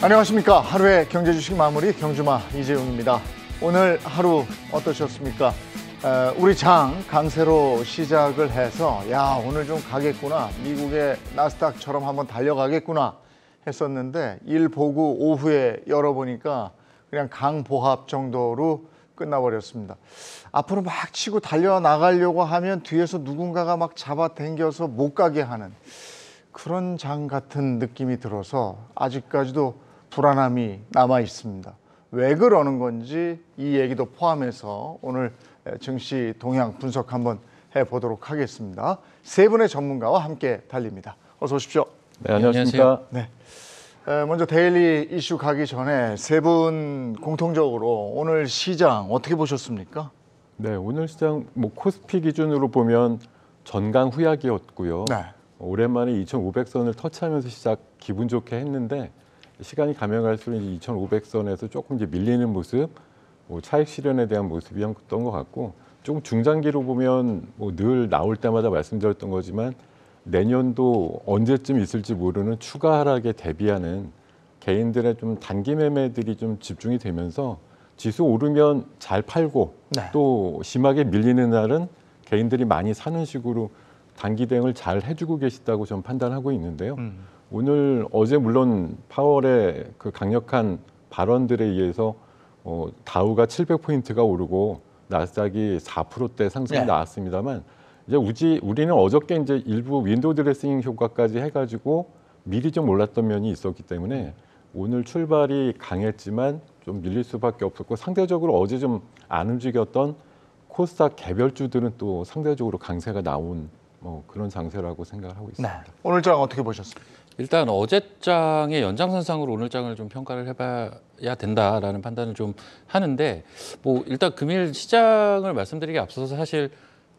안녕하십니까. 하루의 경제 주식 마무리 경주마 이재용입니다. 오늘 하루 어떠셨습니까? 우리 장 강세로 시작을 해서 오늘 좀 가겠구나, 미국의 나스닥처럼 한번 달려가겠구나 했었는데 일 보고 오후에 열어보니까 그냥 강보합 정도로 끝나버렸습니다. 앞으로 막 치고 달려나가려고 하면 뒤에서 누군가가 막 잡아당겨서 못 가게 하는 그런 장 같은 느낌이 들어서 아직까지도 불안함이 남아 있습니다. 왜 그러는 건지 이 얘기도 포함해서 오늘 증시 동향 분석 한번 해보도록 하겠습니다. 세 분의 전문가와 함께 달립니다. 어서 오십시오. 네, 안녕하십니까. 네. 먼저 데일리 이슈 가기 전에 세 분 공통적으로 오늘 시장 어떻게 보셨습니까? 네, 오늘 시장 코스피 기준으로 보면 전강 후약이었고요. 네. 오랜만에 2,500선을 터치하면서 시작 기분 좋게 했는데 시간이 가면 갈수록 2,500선에서 조금 이제 밀리는 모습, 차익 실현에 대한 모습이었던 것 같고, 조금 중장기로 보면 늘 나올 때마다 말씀드렸던 거지만 내년도 언제쯤 있을지 모르는 추가 하락에 대비하는 개인들의 좀 단기 매매들이 좀 집중이 되면서 지수 오르면 잘 팔고 또 심하게 밀리는 날은 개인들이 많이 사는 식으로 단기 대응을 잘 해주고 계시다고 좀 판단하고 있는데요. 오늘 어제 물론 파월의 그 강력한 발언들에 의해서 다우가 700포인트가 오르고 나스닥이 4%대 상승이 나왔습니다만 이제 우리는 어저께 이제 일부 윈도우 드레싱 효과까지 해가지고 미리 좀 올랐던 면이 있었기 때문에 오늘 출발이 강했지만 좀 밀릴 수밖에 없었고, 상대적으로 어제 좀 안 움직였던 코스닥 개별주들은 또 상대적으로 강세가 나온 그런 장세라고 생각을 하고 있습니다. 네. 오늘 장 어떻게 보셨습니까? 일단 어제 장의 연장선상으로 오늘 장을 좀 평가를 해봐야 된다라는 판단을 좀 하는데, 일단 금일 시장을 말씀드리기 앞서서 사실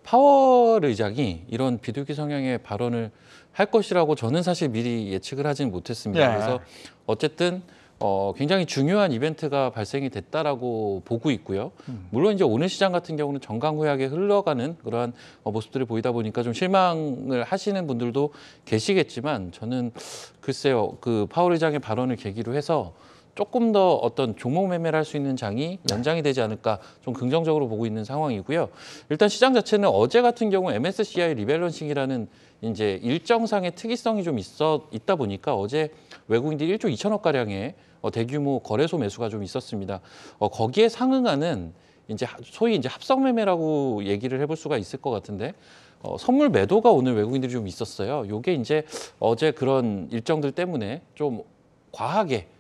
파월 의장이 이런 비둘기 성향의 발언을 할 것이라고 저는 사실 미리 예측을 하진 못했습니다. 그래서 어쨌든 굉장히 중요한 이벤트가 발생이 됐다라고 보고 있고요. 물론 이제 오늘 시장 같은 경우는 정강 후약에 흘러가는 그러한 모습들을 보이다 보니까 좀 실망을 하시는 분들도 계시겠지만, 저는 글쎄요, 그 파월 의장의 발언을 계기로 해서 조금 더 어떤 종목 매매를 할 수 있는 장이 연장이 되지 않을까 좀 긍정적으로 보고 있는 상황이고요. 일단 시장 자체는 어제 같은 경우 MSCI 리밸런싱이라는 이제 일정상의 특이성이 좀 있다 보니까 어제 외국인들이 1조 2천억 가량의 대규모 거래소 매수가 좀 있었습니다. 거기에 상응하는 이제 소위 이제 합성 매매라고 얘기를 해볼 수가 있을 것 같은데, 선물 매도가 오늘 외국인들이 좀 있었어요. 요게 이제 어제 그런 일정들 때문에 좀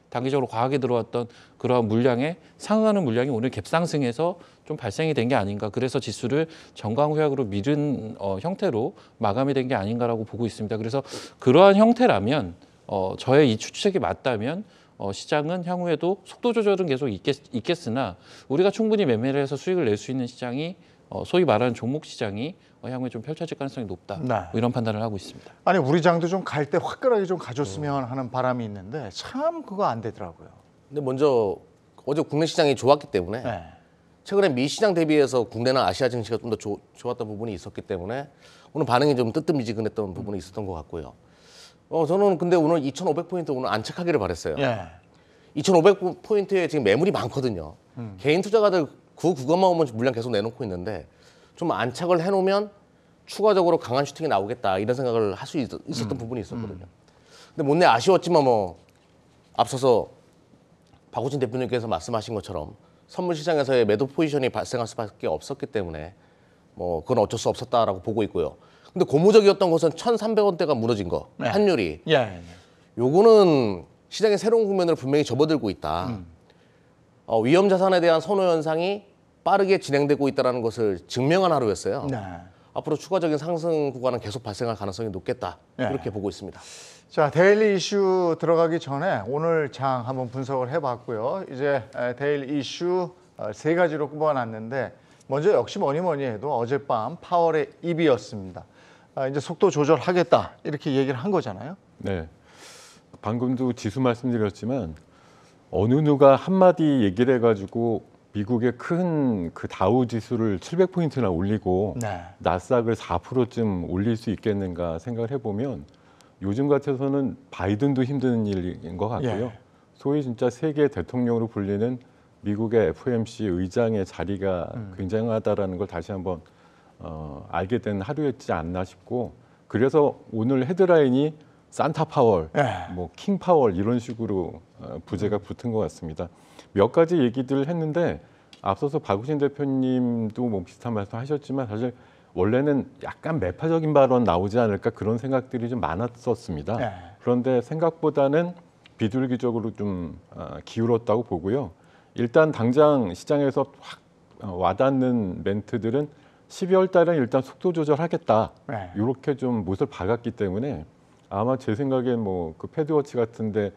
단기적으로 과하게 들어왔던 그러한 물량에 상응하는 물량이 오늘 갭상승해서 좀 발생이 된 게 아닌가. 그래서 지수를 정강 후약으로 미른 형태로 마감이 된 게 아닌가라고 보고 있습니다. 그래서 그러한 형태라면 저의 이 추측이 맞다면 시장은 향후에도 속도 조절은 계속 있겠으나 우리가 충분히 매매를 해서 수익을 낼 수 있는 시장이 소위 말하는 종목 시장이 향후에 좀 펼쳐질 가능성이 높다. 이런 판단을 하고 있습니다. 아니, 우리 장도 좀 갈 때 화끈하게 좀 가줬으면 하는 바람이 있는데 참 그거 안 되더라고요. 근데 먼저 어제 국내 시장이 좋았기 때문에 최근에 미 시장 대비해서 국내나 아시아 증시가 좀 더 좋았던 부분이 있었기 때문에 오늘 반응이 좀 뜨뜻미지근했던 부분이 있었던 것 같고요. 저는 근데 오늘 2,500포인트 오늘 안착하기를 바랬어요. 2,500포인트에 지금 매물이 많거든요. 개인 투자가들 그 구간만 오면 물량 계속 내놓고 있는데 좀 안착을 해놓으면 추가적으로 강한 슈팅이 나오겠다 이런 생각을 할 수 있었던 부분이 있었거든요. 근데 못내 아쉬웠지만 앞서서 박우진 대표님께서 말씀하신 것처럼 선물 시장에서의 매도 포지션이 발생할 수밖에 없었기 때문에 그건 어쩔 수 없었다라고 보고 있고요. 근데 고무적이었던 것은 1,300원대가 무너진 거, 환율이. 요거는 시장의 새로운 국면을 분명히 접어들고 있다. 위험 자산에 대한 선호 현상이 빠르게 진행되고 있다는 것을 증명한 하루였어요. 앞으로 추가적인 상승 구간은 계속 발생할 가능성이 높겠다. 이렇게 보고 있습니다. 자, 데일리 이슈 들어가기 전에 오늘 장 한번 분석을 해봤고요. 이제 데일리 이슈 세 가지로 꼽아놨는데, 먼저 역시 뭐니 해도 어젯밤 파월의 입이었습니다. 이제 속도 조절하겠다 이렇게 얘기를 한 거잖아요. 네. 방금도 지수 말씀드렸지만 어느 누가 한마디 얘기를 해가지고 미국의 큰 그 다우 지수를 700포인트나 올리고 나스닥을 4%쯤 올릴 수 있겠는가 생각을 해보면 요즘 같아서는 바이든도 힘든 일인 것 같고요. 소위 진짜 세계 대통령으로 불리는 미국의 FOMC 의장의 자리가 굉장하다라는 걸 다시 한번 알게 된 하루였지 않나 싶고, 그래서 오늘 헤드라인이 산타 파월, 뭐 킹 파월 이런 식으로 부제가 붙은 것 같습니다. 몇 가지 얘기들 했는데 앞서서 박우신 대표님도 뭐 비슷한 말씀 하셨지만 사실 원래는 약간 매파적인 발언 나오지 않을까 그런 생각들이 좀 많았었습니다. 그런데 생각보다는 비둘기적으로 좀 기울었다고 보고요. 일단 당장 시장에서 확 와닿는 멘트들은 12월 달에 일단 속도 조절하겠다. 이렇게 좀 못을 박았기 때문에 아마 제 생각엔 뭐 그 패드워치 같은데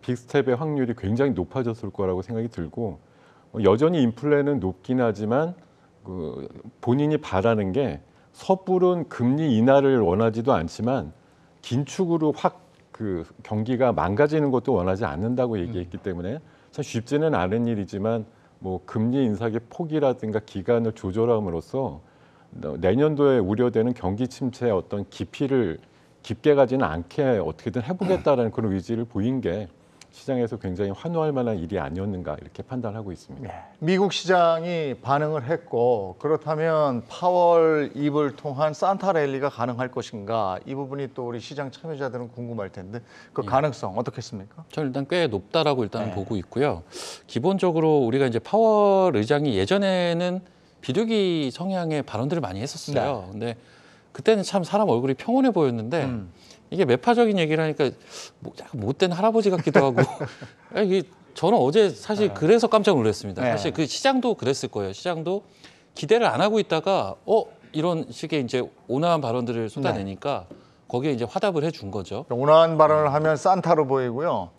빅스텝의 확률이 굉장히 높아졌을 거라고 생각이 들고, 여전히 인플레는 높긴 하지만 그 본인이 바라는 게 섣부른 금리 인하를 원하지도 않지만 긴축으로 확 그 경기가 망가지는 것도 원하지 않는다고 얘기했기 때문에 참 쉽지는 않은 일이지만 뭐 금리 인상의 폭이라든가 기간을 조절함으로써 내년도에 우려되는 경기 침체의 어떤 깊이를 깊게 가지는 않게 어떻게든 해보겠다라는 그런 의지를 보인 게 시장에서 굉장히 환호할 만한 일이 아니었는가 이렇게 판단하고 있습니다. 미국 시장이 반응을 했고, 그렇다면 파월 입을 통한 산타 랠리가 가능할 것인가, 이 부분이 또 우리 시장 참여자들은 궁금할 텐데 그 가능성 어떻겠습니까? 저는 일단 꽤 높다라고 일단 보고 있고요. 기본적으로 우리가 이제 파월 의장이 예전에는 비둘기 성향의 발언들을 많이 했었어요. 근데 그때는 참 사람 얼굴이 평온해 보였는데 이게 매파적인 얘기를 하니까 약간 못된 할아버지 같기도 하고 이게 저는 어제 사실 그래서 깜짝 놀랐습니다. 사실 그 시장도 그랬을 거예요. 시장도 기대를 안 하고 있다가 이런 식의 이제 온화한 발언들을 쏟아내니까 거기에 이제 화답을 해준 거죠. 온화한 발언을 하면 산타로 보이고요.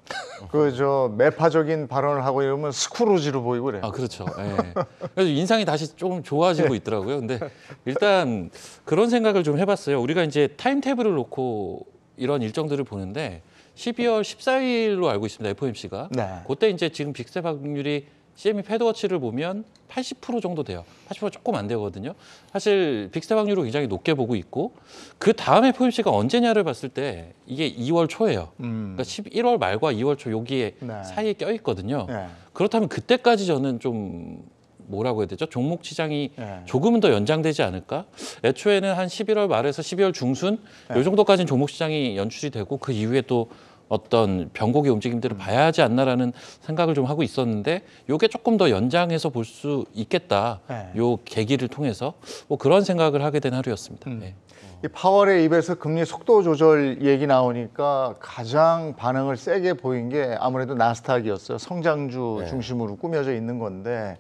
그 저 매파적인 발언을 하고 이러면 스크루지로 보이고 그래요. 아, 그렇죠. 예. 그래서 인상이 다시 조금 좋아지고 있더라고요. 근데 일단 그런 생각을 좀 해봤어요. 우리가 이제 타임테이블을 놓고 이런 일정들을 보는데 12월 14일로 알고 있습니다. FOMC가. 그때 이제 지금 빅스텝 확률이 CME 패드워치를 보면 80% 정도 돼요. 80% 조금 안 되거든요. 사실 빅스텝 확률을 굉장히 높게 보고 있고, 그 다음에 FOMC가 언제냐를 봤을 때 이게 2월 초예요. 그러니까 11월 말과 2월 초 여기에 사이에 껴 있거든요. 그렇다면 그때까지 저는 좀 뭐라고 해야 되죠? 종목 시장이 조금은 더 연장되지 않을까? 애초에는 한 11월 말에서 12월 중순 이 정도까지는 종목 시장이 연출이 되고 그 이후에 또 어떤 변곡의 움직임들을 봐야 하지 않나라는 생각을 좀 하고 있었는데, 이게 조금 더 연장해서 볼 수 있겠다. 요 계기를 통해서 뭐 그런 생각을 하게 된 하루였습니다. 이 파월의 입에서 금리 속도 조절 얘기 나오니까 가장 반응을 세게 보인 게 아무래도 나스닥이었어요. 성장주 중심으로 꾸며져 있는 건데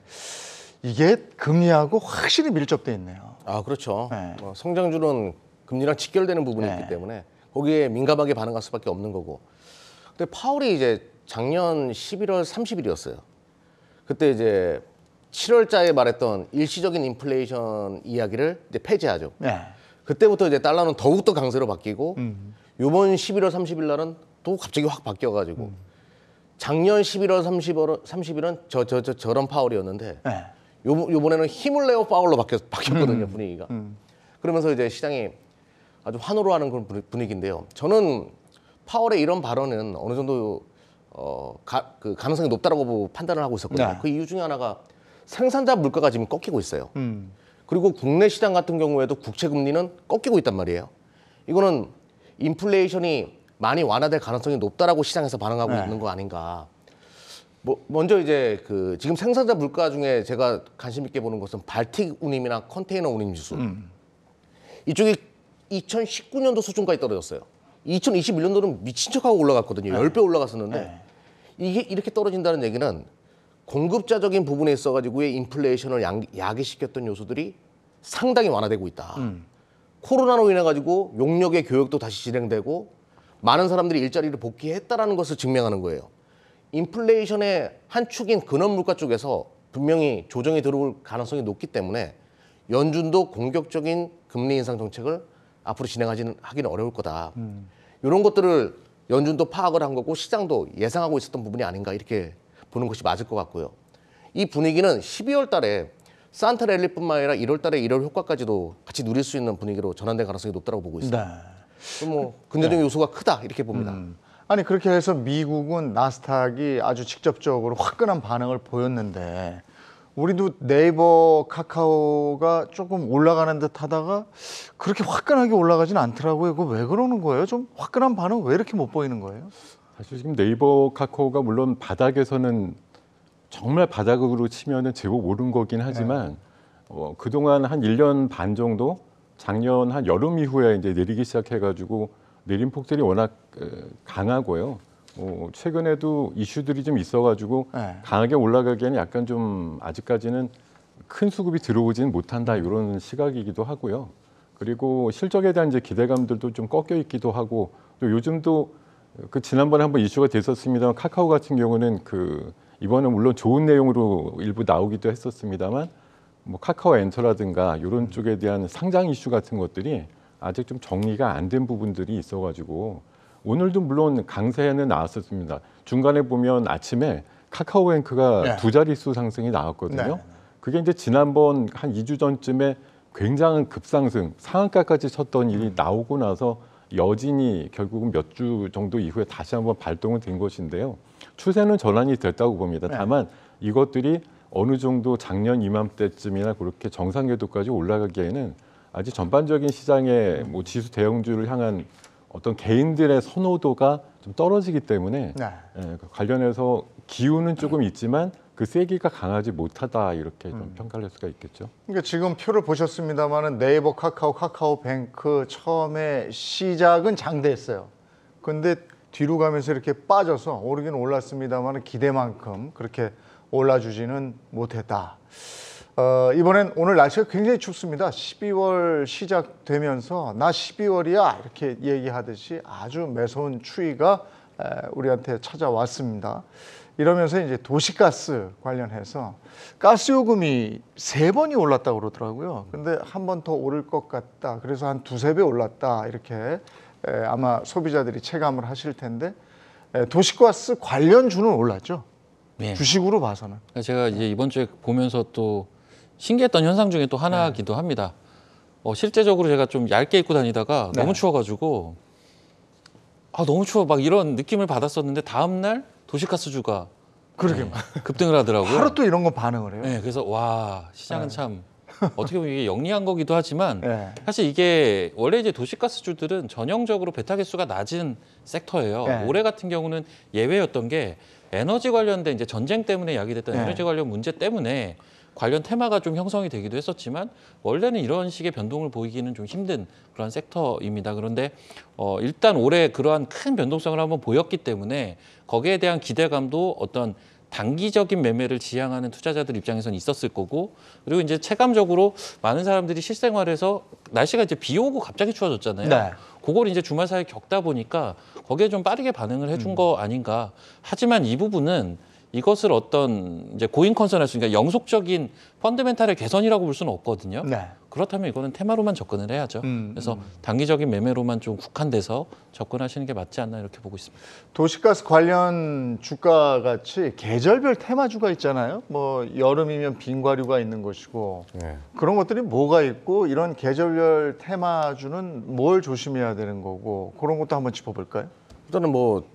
이게 금리하고 확실히 밀접돼 있네요. 아, 그렇죠. 성장주는 금리랑 직결되는 부분이 있기 때문에 거기에 민감하게 반응할 수밖에 없는 거고. 근데 파월이 이제 작년 11월 30일이었어요. 그때 이제 7월자에 말했던 일시적인 인플레이션 이야기를 이제 폐지하죠. 그때부터 이제 달러는 더욱더 강세로 바뀌고 이번 11월 30일 날은 또 갑자기 확 바뀌어가지고 작년 11월 30일은 저런 파월이었는데 요번에는 힘을 내어 파월로 바뀌었거든요. 분위기가. 그러면서 이제 시장이 아주 환호로 하는 그런 분위기인데요. 저는 파월의 이런 발언은 어느 정도 그 가능성이 높다라고 판단을 하고 있었거든요. 그 이유 중에 하나가 생산자 물가가 지금 꺾이고 있어요. 그리고 국내 시장 같은 경우에도 국채 금리는 꺾이고 있단 말이에요. 이거는 인플레이션이 많이 완화될 가능성이 높다라고 시장에서 반응하고 있는 거 아닌가. 먼저 이제 그 지금 생산자 물가 중에 제가 관심 있게 보는 것은 발틱 운임이나 컨테이너 운임 지수. 이쪽이 2019년도 수준까지 떨어졌어요. 2021년도는 미친 척하고 올라갔거든요. 10배 올라갔었는데 이게 이렇게 떨어진다는 얘기는 공급자적인 부분에 있어가지고의 인플레이션을 야기시켰던 요소들이 상당히 완화되고 있다. 코로나로 인해 가지고 용역의 교역도 다시 진행되고 많은 사람들이 일자리를 복귀했다라는 것을 증명하는 거예요. 인플레이션의 한 축인 근원 물가 쪽에서 분명히 조정이 들어올 가능성이 높기 때문에 연준도 공격적인 금리 인상 정책을 앞으로 하기는 어려울 거다. 이런 것들을 연준도 파악을 한 거고 시장도 예상하고 있었던 부분이 아닌가 이렇게 보는 것이 맞을 것 같고요. 이 분위기는 12월 달에 산타 랠리뿐만 아니라 1월 달에 1월 효과까지도 같이 누릴 수 있는 분위기로 전환될 가능성이 높다고 보고 있습니다. 뭐 긍정적인 요소가 크다 이렇게 봅니다. 아니 그렇게 해서 미국은 나스닥이 아주 직접적으로 화끈한 반응을 보였는데 우리도 네이버, 카카오가 조금 올라가는 듯 하다가 그렇게 화끈하게 올라가진 않더라고요. 그거 왜 그러는 거예요? 좀 화끈한 반응 왜 이렇게 못 보이는 거예요? 사실 지금 네이버, 카카오가 물론 바닥에서는 정말 바닥으로 치면은 제법 오른 거긴 하지만 그동안 한 1년 반 정도 작년 한 여름 이후에 이제 내리기 시작해가지고 내린 폭들이 워낙 강하고요. 최근에도 이슈들이 좀 있어가지고 네. 강하게 올라가기에는 약간 좀 아직까지는 큰 수급이 들어오지는 못한다 이런 시각이기도 하고요. 그리고 실적에 대한 이제 기대감들도 좀 꺾여 있기도 하고 또 요즘도 그 지난번에 한번 이슈가 됐었습니다만 카카오 같은 경우는 이번에 물론 좋은 내용으로 일부 나오기도 했었습니다만 뭐 카카오 엔터라든가 이런 쪽에 대한 상장 이슈 같은 것들이 아직 좀 정리가 안 된 부분들이 있어가지고 오늘도 물론 강세는 나왔었습니다. 중간에 보면 아침에 카카오뱅크가 네. 두 자릿수 상승이 나왔거든요. 네. 그게 이제 지난번 한 2주 전쯤에 굉장한 급상승, 상한가까지 쳤던 일이 나오고 나서 여진이 결국은 몇 주 정도 이후에 다시 한번 발동은 된 것인데요. 추세는 전환이 됐다고 봅니다. 네. 다만 이것들이 어느 정도 작년 이맘때쯤이나 그렇게 정상 궤도까지 올라가기에는 아직 전반적인 시장의 뭐 지수 대형주를 향한 어떤 개인들의 선호도가 좀 떨어지기 때문에 네. 관련해서 기운은 조금 있지만 그 세기가 강하지 못하다 이렇게 좀 평가를 할 수가 있겠죠. 그러니까 지금 표를 보셨습니다만은 네이버, 카카오, 카카오뱅크 처음에 시작은 장대했어요. 근데 뒤로 가면서 이렇게 빠져서 오르긴 올랐습니다만은 기대만큼 그렇게 올라주지는 못했다. 이번엔 오늘 날씨가 굉장히 춥습니다. 12월 시작되면서 나 12월이야 이렇게 얘기하듯이 아주 매서운 추위가 우리한테 찾아왔습니다. 이러면서 이제 도시가스 관련해서 가스 요금이 3번이 올랐다고 그러더라고요. 근데 한 번 더 오를 것 같다. 그래서 한 2~3배 올랐다. 이렇게 아마 소비자들이 체감을 하실 텐데 도시가스 관련주는 올랐죠. 네. 주식으로 봐서는. 제가 이제 이번 주에 보면서 또 신기했던 현상 중에 또 하나이기도 합니다. 실제적으로 제가 좀 얇게 입고 다니다가 네. 너무 추워가지고 너무 추워 막 이런 느낌을 받았었는데 다음 날 도시가스주가 그러게 급등을 하더라고요. 하루 또 이런 거 반응을 해요. 네, 그래서 와 시장은 참 어떻게 보면 이게 영리한 거기도 하지만 네. 사실 이게 원래 이제 도시가스주들은 전형적으로 배타 개수가 낮은 섹터예요. 네. 올해 같은 경우는 예외였던 게 에너지 관련된 이제 전쟁 때문에 야기됐던 네. 에너지 관련 문제 때문에 관련 테마가 좀 형성이 되기도 했었지만 원래는 이런 식의 변동을 보이기는 좀 힘든 그런 섹터입니다. 그런데 일단 올해 그러한 큰 변동성을 한번 보였기 때문에 거기에 대한 기대감도 어떤 단기적인 매매를 지향하는 투자자들 입장에서는 있었을 거고 그리고 이제 체감적으로 많은 사람들이 실생활에서 날씨가 이제 비 오고 갑자기 추워졌잖아요. 네. 그걸 이제 주말 사이에 겪다 보니까 거기에 좀 빠르게 반응을 해준 거 아닌가. 하지만 이 부분은 이것을 어떤 이제 고잉 컨선할 수, 그러니까 영속적인 펀드멘탈의 개선이라고 볼 수는 없거든요. 네. 그렇다면 이거는 테마로만 접근을 해야죠. 그래서 단기적인 매매로만 좀 국한돼서 접근하시는 게 맞지 않나 이렇게 보고 있습니다. 도시가스 관련 주가 같이 계절별 테마주가 있잖아요. 뭐 여름이면 빙과류가 있는 것이고 네. 그런 것들이 뭐가 있고 이런 계절별 테마주는 뭘 조심해야 되는 거고 그런 것도 한번 짚어볼까요? 일단은 뭐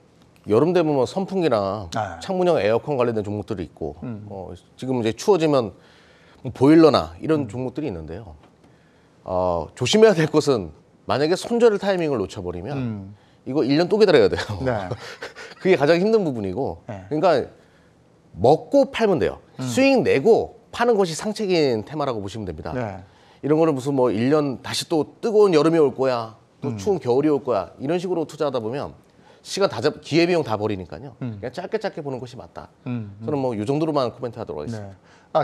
여름 되면 뭐 선풍기나 아. 창문형 에어컨 관련된 종목들이 있고 지금 이제 추워지면 뭐 보일러나 이런 종목들이 있는데요. 조심해야 될 것은 만약에 손절 타이밍을 놓쳐버리면 이거 1년 또 기다려야 돼요. 네. 그게 가장 힘든 부분이고 네. 그러니까 먹고 팔면 돼요. 수익 내고 파는 것이 상책인 테마라고 보시면 됩니다. 네. 이런 거는 무슨 뭐 1년 다시 또 뜨거운 여름이 올 거야. 또 추운 겨울이 올 거야. 이런 식으로 투자하다 보면 시간 다 기회비용 다 버리니까요. 그냥 짧게 보는 것이 맞다. 저는 뭐 이 정도로만 코멘트하도록 하겠습니다. 네.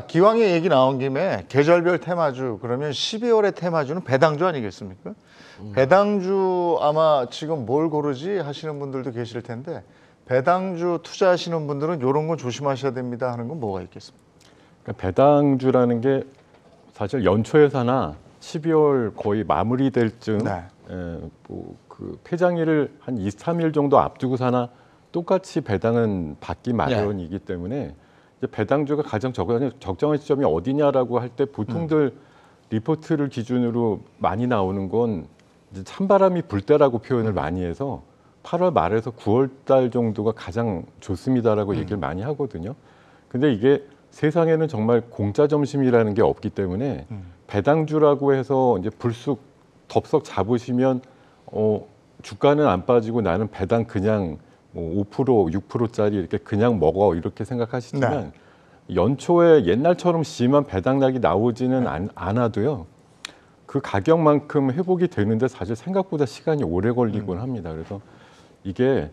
기왕에 얘기 나온 김에 계절별 테마주 그러면 12월의 테마주는 배당주 아니겠습니까? 배당주 아마 지금 뭘 고르지 하시는 분들도 계실 텐데 배당주 투자하시는 분들은 이런 건 조심하셔야 됩니다 하는 건 뭐가 있겠습니까? 그러니까 배당주라는 게 사실 연초에 사나 12월 거의 마무리될 쯤 네. 그 폐장일을 한 2, 3일 정도 앞두고 사나 똑같이 배당은 받기 마련이기 때문에 이제 배당주가 가장 적정한 시점이 어디냐라고 할 때 보통들 리포트를 기준으로 많이 나오는 건 이제 찬바람이 불 때라고 표현을 많이 해서 8월 말에서 9월 달 정도가 가장 좋습니다라고 얘기를 많이 하거든요. 근데 이게 세상에는 정말 공짜 점심이라는 게 없기 때문에 배당주라고 해서 이제 불쑥 덥석 잡으시면 주가는 안 빠지고 나는 배당 그냥 뭐 5%, 6%짜리 이렇게 그냥 먹어 이렇게 생각하시지만 연초에 옛날처럼 심한 배당락이 나오지는 않아도요. 그 가격만큼 회복이 되는데 사실 생각보다 시간이 오래 걸리곤 합니다. 그래서 이게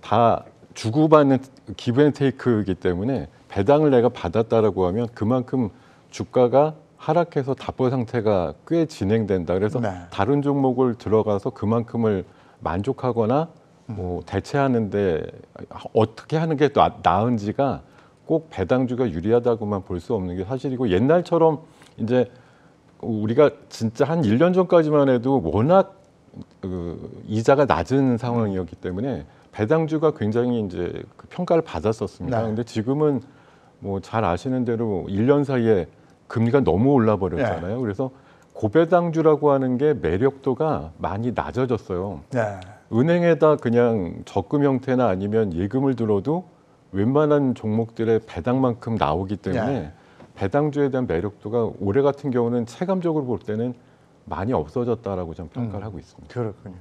다 주고받는 기브앤테이크이기 때문에 배당을 내가 받았다라고 하면 그만큼 주가가 하락해서 답보 상태가 꽤 진행된다. 그래서 다른 종목을 들어가서 그만큼을 만족하거나 뭐 대체하는데 어떻게 하는 게 또 나은지가 꼭 배당주가 유리하다고만 볼 수 없는 게 사실이고 옛날처럼 이제 우리가 진짜 한 1년 전까지만 해도 워낙 이자가 낮은 상황이었기 때문에 배당주가 굉장히 이제 그 평가를 받았었습니다. 근데 지금은 뭐 잘 아시는 대로 1년 사이에 금리가 너무 올라 버렸잖아요. 그래서 고배당주라고 하는 게 매력도가 많이 낮아졌어요. 은행에다 그냥 적금 형태나 아니면 예금을 들어도 웬만한 종목들의 배당만큼 나오기 때문에 배당주에 대한 매력도가 올해 같은 경우는 체감적으로 볼 때는 많이 없어졌다라고 좀 평가를 하고 있습니다. 그렇군요.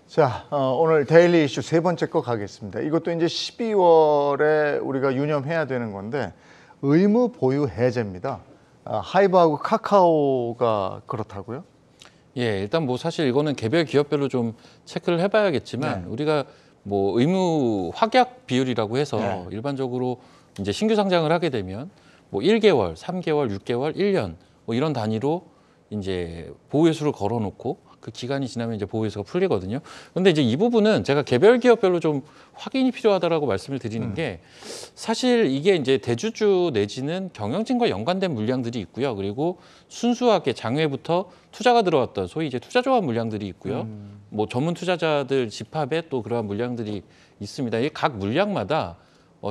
자, 오늘 데일리 이슈 세 번째 거 가겠습니다. 이것도 이제 12월에 우리가 유념해야 되는 건데 의무 보유 해제입니다. 하이브하고 카카오가 그렇다고요? 예, 일단 뭐 사실 이거는 개별 기업별로 좀 체크를 해봐야겠지만 우리가 뭐 의무 확약 비율이라고 해서 일반적으로 이제 신규 상장을 하게 되면 뭐 1개월, 3개월, 6개월, 1년 뭐 이런 단위로 이제 보호회수를 걸어놓고 그 기간이 지나면 이제 보호회수가 풀리거든요. 근데 이제 이 부분은 제가 개별 기업별로 좀 확인이 필요하다라고 말씀을 드리는 게 사실 이게 이제 대주주 내지는 경영진과 연관된 물량들이 있고요. 그리고 순수하게 장외부터 투자가 들어왔던 소위 이제 투자조합 물량들이 있고요. 뭐 전문 투자자들 집합에 또 그러한 물량들이 있습니다. 이 각 물량마다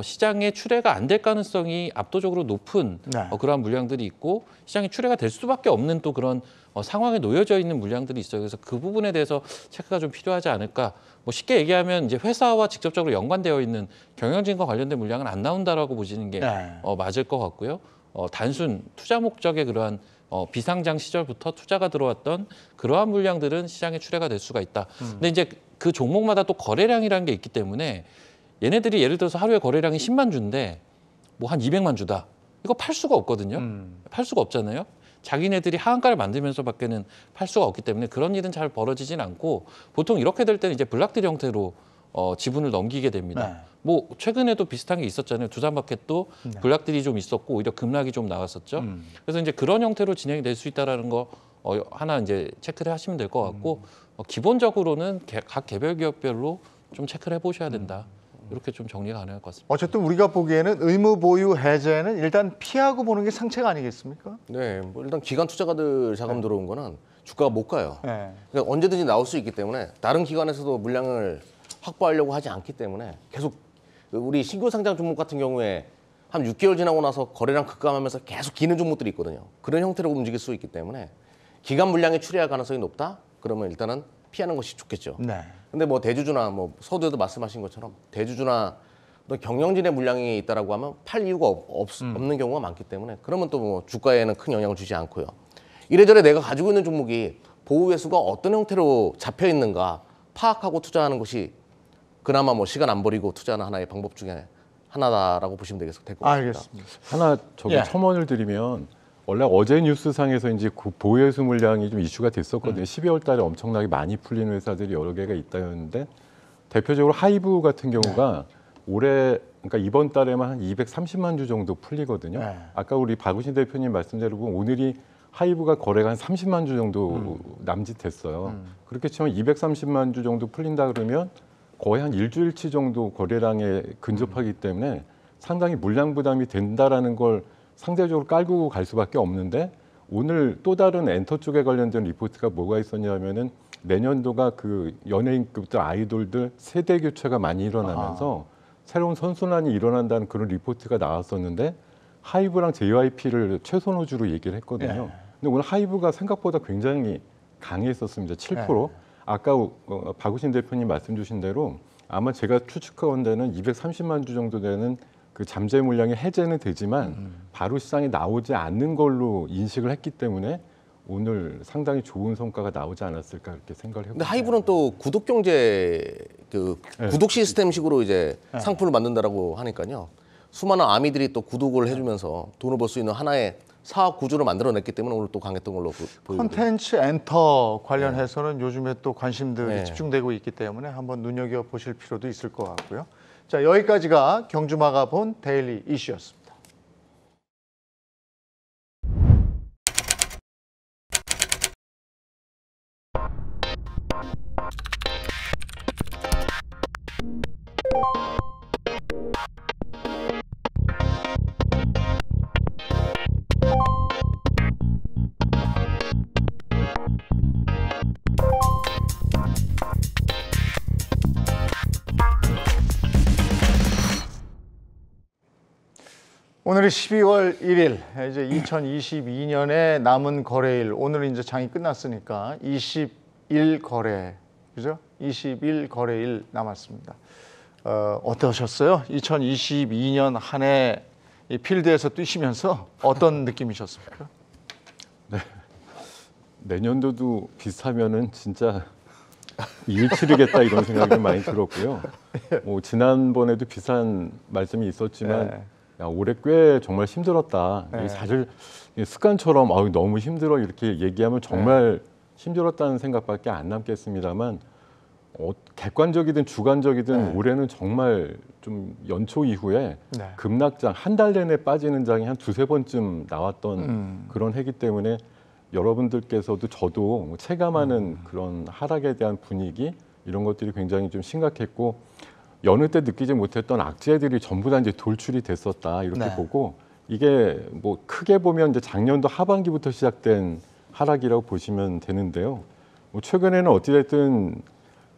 시장에 출회가 안 될 가능성이 압도적으로 높은 그러한 물량들이 있고 시장에 출회가 될 수밖에 없는 또 그런 상황에 놓여져 있는 물량들이 있어요. 그래서 그 부분에 대해서 체크가 좀 필요하지 않을까. 뭐 쉽게 얘기하면 이제 회사와 직접적으로 연관되어 있는 경영진과 관련된 물량은 안 나온다라고 보시는 게 맞을 것 같고요. 단순 투자 목적의 그러한 비상장 시절부터 투자가 들어왔던 그러한 물량들은 시장에 출회가 될 수가 있다. 근데 이제 그 종목마다 또 거래량이라는 게 있기 때문에 얘네들이 예를 들어서 하루에 거래량이 10만 주인데 뭐 한 200만 주다. 이거 팔 수가 없거든요. 팔 수가 없잖아요. 자기네들이 하한가를 만들면서밖에는 팔 수가 없기 때문에 그런 일은 잘 벌어지진 않고 보통 이렇게 될 때는 이제 블락딜 형태로 지분을 넘기게 됩니다. 뭐 최근에도 비슷한 게 있었잖아요. 두산마켓도 블락딜이 좀 있었고 오히려 급락이 좀 나왔었죠. 그래서 이제 그런 형태로 진행이 될 수 있다라는 거 하나 이제 체크를 하시면 될 것 같고 기본적으로는 각 개별 기업별로 좀 체크를 해보셔야 된다. 이렇게 좀 정리가 가능할 것 같습니다. 어쨌든 우리가 보기에는 의무 보유 해제는 일단 피하고 보는 게 상책 아니겠습니까? 네, 뭐 일단 기관 투자가들 자금 들어온 거는 주가가 못 가요. 그러니까 언제든지 나올 수 있기 때문에 다른 기관에서도 물량을 확보하려고 하지 않기 때문에 계속 우리 신규 상장 종목 같은 경우에 한 6개월 지나고 나서 거래량 급감하면서 계속 기는 종목들이 있거든요. 그런 형태로 움직일 수 있기 때문에 기관 물량이 출회할 가능성이 높다? 그러면 일단은 피하는 것이 좋겠죠. 근데 뭐 대주주나 뭐 서두에도 말씀하신 것처럼 대주주나 또 경영진의 물량이 있다라고 하면 팔 이유가 없는 경우가 많기 때문에 그러면 또 뭐 주가에는 큰 영향을 주지 않고요. 이래저래 내가 가지고 있는 종목이 보호 회수가 어떤 형태로 잡혀 있는가 파악하고 투자하는 것이 그나마 뭐 시간 안 버리고 투자하는 하나의 방법 중에 하나다라고 보시면 될 것 같습니다. 알겠습니다. 하나 저기 첨언을 드리면 원래 어제 뉴스상에서 이제 보호회수 물량이 좀 이슈가 됐었거든요. 12월 달에 엄청나게 많이 풀리는 회사들이 여러 개가 있다였는데 대표적으로 하이브 같은 경우가 올해 그러니까 이번 달에만 한 230만 주 정도 풀리거든요. 아까 우리 박우신 대표님 말씀대로 보면 오늘이 하이브가 거래가 한 30만 주 정도 남짓했어요. 그렇게 치면 230만 주 정도 풀린다 그러면 거의 한 일주일치 정도 거래량에 근접하기 때문에 상당히 물량 부담이 된다라는 걸 상대적으로 깔고 갈 수밖에 없는데 오늘 또 다른 엔터 쪽에 관련된 리포트가 뭐가 있었냐면은 내년도가 그 연예인급들 아이돌들 세대 교체가 많이 일어나면서 새로운 선순환이 일어난다는 그런 리포트가 나왔었는데 하이브랑 JYP를 최선호주로 얘기를 했거든요. 근데 오늘 하이브가 생각보다 굉장히 강했었습니다. 7%. 아까 박우신 대표님 말씀 주신 대로 아마 제가 추측하건대는 230만 주 정도 되는 그 잠재 물량이 해제는 되지만 바로 시장에 나오지 않는 걸로 인식을 했기 때문에 오늘 상당히 좋은 성과가 나오지 않았을까 이렇게 생각을 해봅니다. 근데 하이브는 또 구독 경제 구독 시스템식으로 이제 상품을 만든다라고 하니까요. 수많은 아미들이 또 구독을 해주면서 돈을 벌 수 있는 하나의 사업 구조를 만들어냈기 때문에 오늘 또 강했던 걸로 보이거든요. 콘텐츠 엔터 관련해서는 요즘에 또 관심들이 네. 집중되고 있기 때문에 한번 눈여겨보실 필요도 있을 것 같고요. 자, 여기까지가 경주마가 본 데일리 이슈였습니다. 오늘이 12월 1일, 이제 2022년의 남은 거래일, 오늘은 이제 장이 끝났으니까 21 거래, 그죠? 21 거래일 남았습니다. 어떠셨어요? 2022년 한 해 이 필드에서 뛰시면서 어떤 느낌이셨습니까? 내년도도 비슷하면은 진짜 일 치르겠다 이런 생각이 많이 들었고요. 뭐 지난번에도 비슷한 말씀이 있었지만 네. 야, 올해 꽤 정말 힘들었다. 네. 사실 습관처럼 너무 힘들어 이렇게 얘기하면 정말 힘들었다는 생각밖에 안 남겠습니다만 객관적이든 주관적이든 올해는 정말 좀 연초 이후에 네. 급락장 한 달 내내 빠지는 장이 한 두세 번쯤 나왔던 그런 해기 때문에 여러분들께서도 저도 체감하는 그런 하락에 대한 분위기 이런 것들이 굉장히 좀 심각했고 여느 때 느끼지 못했던 악재들이 전부 다 이제 돌출이 됐었다 이렇게 네. 보고 이게 뭐 크게 보면 이제 작년도 하반기부터 시작된 하락이라고 보시면 되는데요. 뭐 최근에는 어찌됐든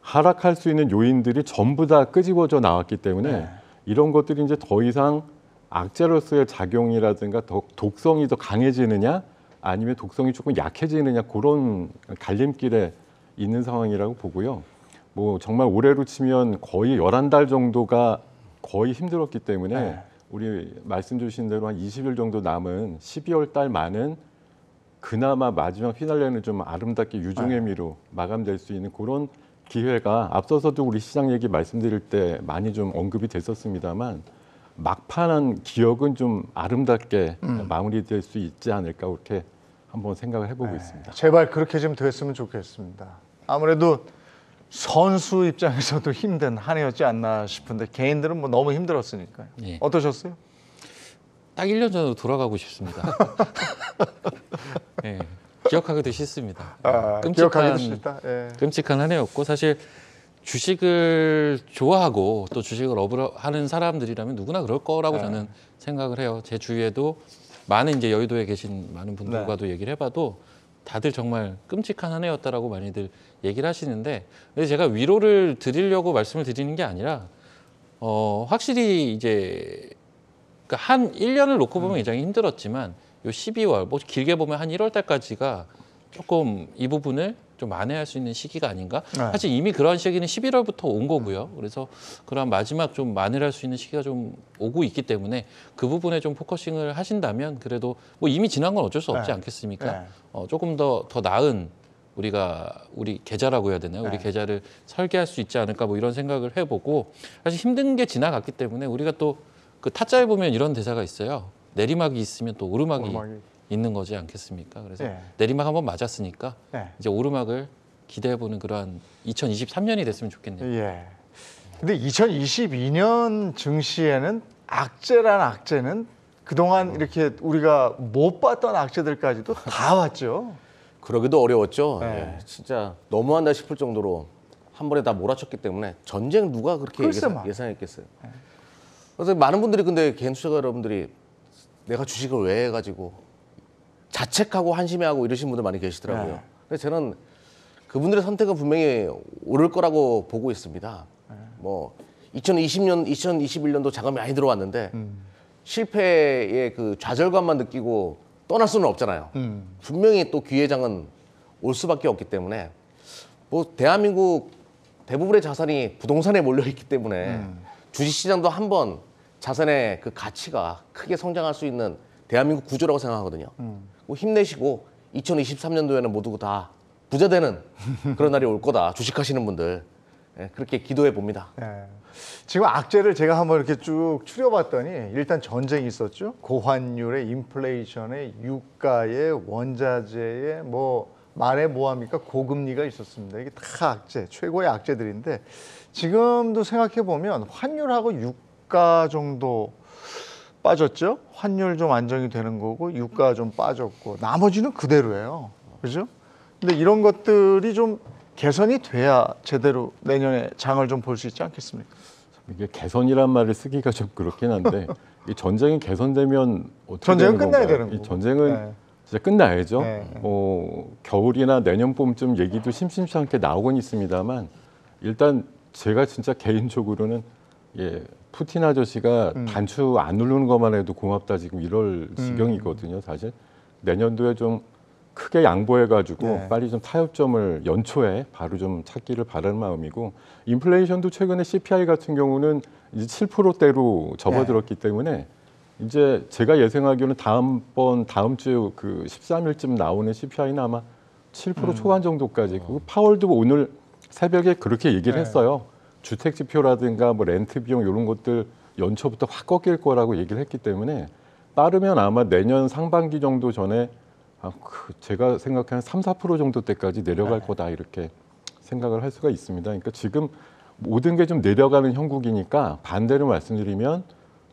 하락할 수 있는 요인들이 전부 다 끄집어져 나왔기 때문에 네. 이런 것들이 이제 더 이상 악재로서의 작용이라든가 더 독성이 더 강해지느냐 아니면 독성이 조금 약해지느냐 그런 갈림길에 있는 상황이라고 보고요. 뭐 정말 올해로 치면 거의 11달 정도가 거의 힘들었기 때문에 네. 우리 말씀 주신 대로 한 20일 정도 남은 12월 달 말은 그나마 마지막 휘날레는 좀 아름답게 유종의 미로 마감될 수 있는 그런 기회가 앞서서도 우리 시장 얘기 말씀드릴 때 많이 좀 언급이 됐었습니다만 막판한 기억은 좀 아름답게 마무리될 수 있지 않을까 그렇게 한번 생각을 해보고 있습니다. 제발 그렇게 좀 됐으면 좋겠습니다. 아무래도 선수 입장에서도 힘든 한 해였지 않나 싶은데 개인들은 뭐 너무 힘들었으니까요. 예. 어떠셨어요? 딱 1년 전으로 돌아가고 싶습니다. 예, 기억하기도 싫습니다. 기억하기도 싫다. 예. 끔찍한 한 해였고 사실 주식을 좋아하고 또 주식을 러브하는 사람들이라면 누구나 그럴 거라고 저는 생각을 해요. 제 주위에도 많은 이제 여의도에 계신 많은 분들과도 얘기를 해봐도 다들 정말 끔찍한 한 해였다라고 많이들 얘기를 하시는데 근데 제가 위로를 드리려고 말씀을 드리는 게 아니라 확실히 이제 그러니까 한 1년을 놓고 보면 굉장히 힘들었지만 요 12월 뭐 길게 보면 한 1월 달까지가 조금 이 부분을 좀 만회할 수 있는 시기가 아닌가? 사실 이미 그런 시기는 11월부터 온 거고요. 그래서 그런 마지막 좀 만회를 할 수 있는 시기가 좀 오고 있기 때문에 그 부분에 좀 포커싱을 하신다면 그래도 뭐 이미 지난 건 어쩔 수 없지 않겠습니까? 조금 더 나은 우리 계좌라고 해야 되나요? 우리 계좌를 설계할 수 있지 않을까 뭐 이런 생각을 해보고 사실 힘든 게 지나갔기 때문에 우리가 또 그 타짜에 보면 이런 대사가 있어요. 내리막이 있으면 또 오르막이 있는 거지 않겠습니까? 그래서 내리막 한번 맞았으니까 이제 오르막을 기대해보는 그러한 2023년이 됐으면 좋겠네요. 예. 근데 2022년 증시에는 악재란 악재는 그동안 이렇게 우리가 못 봤던 악재들까지도 다 왔죠. 그러기도 어려웠죠. 네. 예, 진짜 너무한다 싶을 정도로 한 번에 다 몰아쳤기 때문에 전쟁 누가 그렇게 예상했겠어요. 그래서 많은 분들이 근데 개인 투자자 여러분들이 내가 주식을 왜 해가지고 자책하고 한심해하고 이러신 분들 많이 계시더라고요. 근데 저는 그분들의 선택은 분명히 옳을 거라고 보고 있습니다. 뭐 2020년, 2021년도 자금이 많이 들어왔는데 실패의 그 좌절감만 느끼고 떠날 수는 없잖아요. 분명히 또 기회장은 올 수밖에 없기 때문에 뭐 대한민국 대부분의 자산이 부동산에 몰려 있기 때문에 주식시장도 한번 자산의 그 가치가 크게 성장할 수 있는 대한민국 구조라고 생각하거든요. 뭐 힘내시고 2023년도에는 모두 다 부자 되는 그런 날이 올 거다. 주식하시는 분들 그렇게 기도해 봅니다. 예. 지금 악재를 제가 한번 이렇게 쭉 추려봤더니 일단 전쟁이 있었죠. 고환율에 인플레이션에 유가에 원자재에 뭐 말해 뭐합니까 고금리가 있었습니다. 이게 다 악재, 최고의 악재들인데 지금도 생각해 보면 환율하고 유가 정도 빠졌죠. 환율 좀 안정이 되는 거고 유가 좀 빠졌고 나머지는 그대로예요. 그죠? 근데 이런 것들이 좀 개선이 돼야 제대로 내년에 장을 좀 볼 수 있지 않겠습니까? 이게 개선이란 말을 쓰기가 좀 그렇긴 한데 이 전쟁이 개선되면 어떻게 전쟁은 되는 끝나야 건가요? 되는 이 거고. 전쟁은 네. 진짜 끝나야죠. 네. 겨울이나 내년 봄쯤 얘기도 심심치 않게 나오곤 있습니다만 일단 제가 진짜 개인적으로는 푸틴 아저씨가 단추 안 누르는 것만 해도 고맙다 지금 이럴 지경이거든요. 사실 내년도에 좀 크게 양보해가지고 네. 빨리 좀 타협점을 연초에 바로 좀 찾기를 바라는 마음이고 인플레이션도 최근에 CPI 같은 경우는 이제 7%대로 접어들었기 때문에 이제 제가 예상하기로는 다음 주 그 13일쯤 나오는 CPI는 아마 7% 초반 정도까지. 그 파월도 오늘 새벽에 그렇게 얘기를 네. 했어요. 주택 지표라든가 뭐 렌트 비용 이런 것들 연초부터 확 꺾일 거라고 얘기를 했기 때문에 빠르면 아마 내년 상반기 정도 전에 제가 생각하는 3~4% 정도 때까지 내려갈 거다 이렇게 생각을 할 수가 있습니다. 그러니까 지금 모든 게 좀 내려가는 형국이니까 반대로 말씀드리면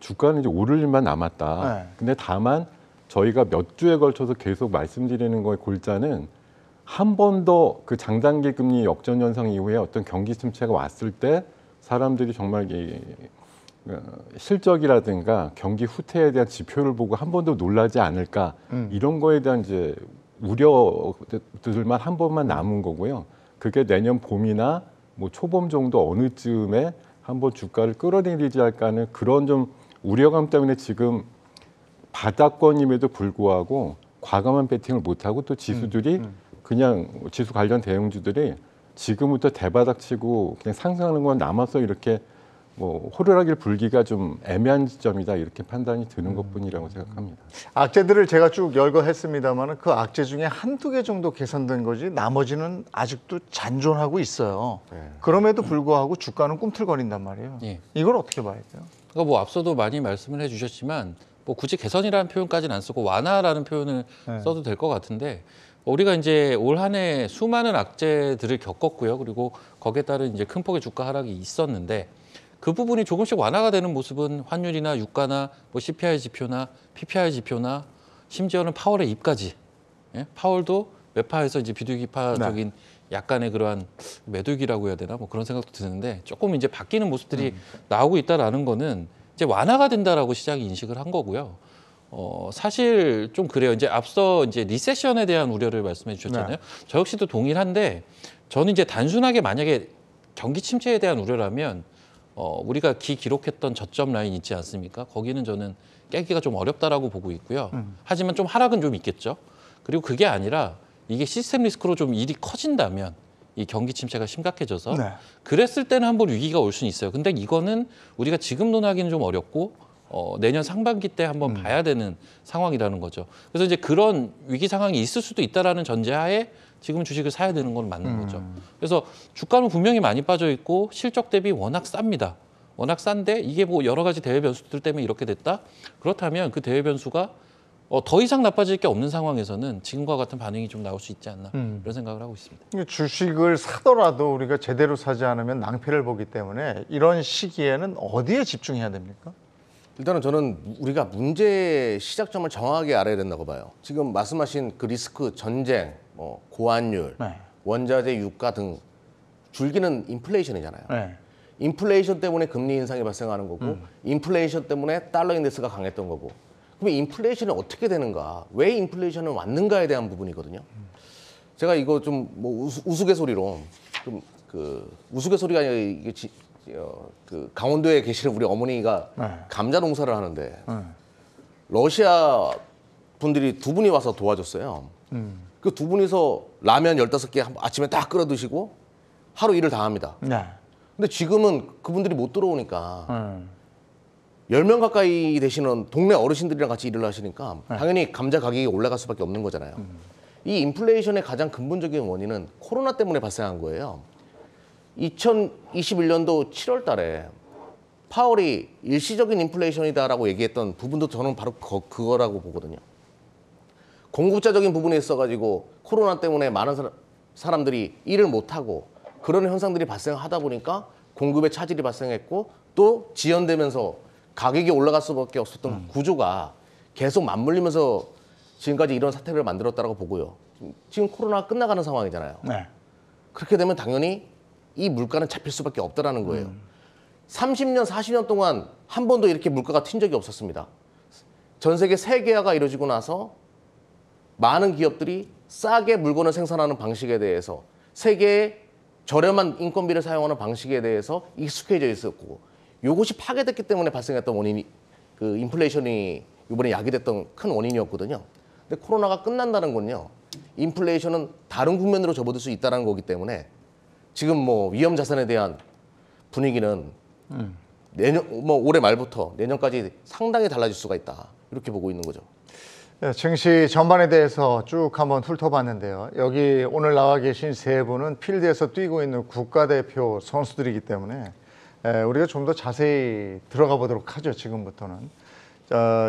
주가는 이제 오를 일만 남았다. 네. 근데 다만 저희가 몇 주에 걸쳐서 계속 말씀드리는 거의 골자는 한 번 더 그 장단기 금리 역전 현상 이후에 어떤 경기 침체가 왔을 때 사람들이 정말 실적이라든가 경기 후퇴에 대한 지표를 보고 한 번 더 놀라지 않을까 이런 거에 대한 이제 우려들만 한 번만 남은 거고요. 그게 내년 봄이나 뭐 초봄 정도 어느 쯤에 한번 주가를 끌어내리지 할까 하는 그런 좀 우려감 때문에 지금 바닥권임에도 불구하고 과감한 배팅을 못하고 또 지수들이 그냥 지수 관련 대형주들이 지금부터 대바닥 치고 그냥 상승하는 건 남아서 이렇게 뭐 호루라기를 불기가 좀 애매한 지점이다 이렇게 판단이 드는 것뿐이라고 생각합니다. 악재들을 제가 쭉 열거했습니다만 그 악재 중에 한두 개 정도 개선된 거지 나머지는 아직도 잔존하고 있어요. 그럼에도 불구하고 주가는 꿈틀거린단 말이에요. 예. 이걸 어떻게 봐야 돼요? 그러니까 뭐 앞서도 많이 말씀을 해주셨지만 뭐 굳이 개선이라는 표현까지는 안 쓰고 완화라는 표현을 써도 될 것 같은데 우리가 이제 올 한 해 수많은 악재들을 겪었고요. 그리고 거기에 따른 이제 큰 폭의 주가 하락이 있었는데 그 부분이 조금씩 완화가 되는 모습은 환율이나 유가나 뭐 CPI 지표나 PPI 지표나 심지어는 파월의 입까지. 예? 파월도 매파에서 이제 비둘기파적인 약간의 그러한 매도기라고 해야 되나 뭐 그런 생각도 드는데 조금 이제 바뀌는 모습들이 나오고 있다라는 거는 이제 완화가 된다라고 시장이 인식을 한 거고요. 사실 좀 그래요. 이제 앞서 이제 리세션에 대한 우려를 말씀해 주셨잖아요. 저 역시도 동일한데 저는 이제 단순하게 만약에 경기 침체에 대한 우려라면 우리가 기록했던 저점 라인 있지 않습니까? 거기는 저는 깨기가 좀 어렵다라고 보고 있고요. 하지만 좀 하락은 좀 있겠죠. 그리고 그게 아니라 이게 시스템 리스크로 좀 일이 커진다면 이 경기 침체가 심각해져서 그랬을 때는 한번 위기가 올 수는 있어요. 근데 이거는 우리가 지금 논하기는 좀 어렵고 내년 상반기 때 한번 봐야 되는 상황이라는 거죠. 그래서 이제 그런 위기 상황이 있을 수도 있다라는 전제하에 지금 주식을 사야 되는 건 맞는 거죠. 그래서 주가는 분명히 많이 빠져 있고 실적 대비 워낙 쌉니다. 워낙 싼데 이게 뭐 여러 가지 대외 변수들 때문에 이렇게 됐다? 그렇다면 그 대외 변수가 더 이상 나빠질 게 없는 상황에서는 지금과 같은 반응이 좀 나올 수 있지 않나 이런 생각을 하고 있습니다. 주식을 사더라도 우리가 제대로 사지 않으면 낭패를 보기 때문에 이런 시기에는 어디에 집중해야 됩니까? 일단은 저는 우리가 문제 시작점을 정확하게 알아야 된다고 봐요. 지금 말씀하신 그 리스크, 전쟁, 뭐 고환율, 원자재, 유가 등 줄기는 인플레이션이잖아요. 인플레이션 때문에 금리 인상이 발생하는 거고 인플레이션 때문에 달러 인덱스가 강했던 거고 그럼 인플레이션이 어떻게 되는가? 왜 인플레이션은 왔는가에 대한 부분이거든요. 제가 이거 좀 뭐 우스갯소리로 좀 그 우스갯소리가 아니라 이게 그 강원도에 계시는 우리 어머니가 감자 농사를 하는데 러시아 분들이 두 분이 와서 도와줬어요. 그 두 분이서 라면 15개 아침에 딱 끓여 드시고 하루 일을 다 합니다. 네. 근데 지금은 그분들이 못 들어오니까 10명 가까이 되시는 동네 어르신들이랑 같이 일을 하시니까 당연히 감자 가격이 올라갈 수밖에 없는 거잖아요. 이 인플레이션의 가장 근본적인 원인은 코로나 때문에 발생한 거예요. 2021년도 7월 달에 파월이 일시적인 인플레이션이다라고 얘기했던 부분도 저는 바로 그거라고 보거든요. 공급자적인 부분에 있어가지고 코로나 때문에 많은 사람들이 일을 못하고 그런 현상들이 발생하다 보니까 공급에 차질이 발생했고 또 지연되면서 가격이 올라갈 수밖에 없었던 구조가 계속 맞물리면서 지금까지 이런 사태를 만들었다고 보고요. 지금 코로나가 끝나가는 상황이잖아요. 네. 그렇게 되면 당연히 이 물가는 잡힐 수밖에 없다라는 거예요. 30년, 40년 동안 한 번도 이렇게 물가가 튄 적이 없었습니다. 전 세계 세계화가 이루어지고 나서 많은 기업들이 싸게 물건을 생산하는 방식에 대해서 세계의 저렴한 인건비를 사용하는 방식에 대해서 익숙해져 있었고 이것이 파괴됐기 때문에 발생했던 원인이 그 인플레이션이 이번에 야기됐던 큰 원인이었거든요. 근데 코로나가 끝난다는 건요. 인플레이션은 다른 국면으로 접어들 수 있다는 거기 때문에 지금 뭐 위험 자산에 대한 분위기는 내년 뭐 올해 말부터 내년까지 상당히 달라질 수가 있다. 이렇게 보고 있는 거죠. 네, 증시 전반에 대해서 쭉 한번 훑어봤는데요. 여기 오늘 나와 계신 세 분은 필드에서 뛰고 있는 국가대표 선수들이기 때문에 우리가 좀 더 자세히 들어가 보도록 하죠. 지금부터는.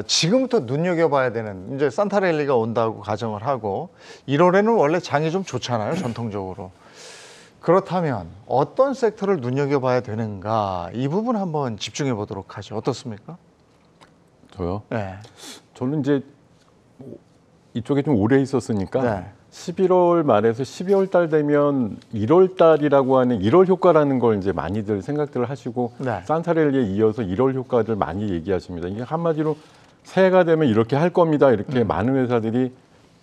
지금부터 눈여겨봐야 되는 이제 산타랠리가 온다고 가정을 하고 1월에는 원래 장이 좀 좋잖아요. 전통적으로. 그렇다면 어떤 섹터를 눈여겨봐야 되는가 이 부분 한번 집중해 보도록 하죠. 어떻습니까? 저요? 네. 저는 이제 이쪽에 좀 오래 있었으니까 네. 11월 말에서 12월 달 되면 1월 달이라고 하는 1월 효과라는 걸 이제 많이들 생각들을 하시고 네. 산타랠리에 이어서 1월 효과를 많이 얘기하십니다. 이게 한마디로 새해가 되면 이렇게 할 겁니다. 이렇게 많은 회사들이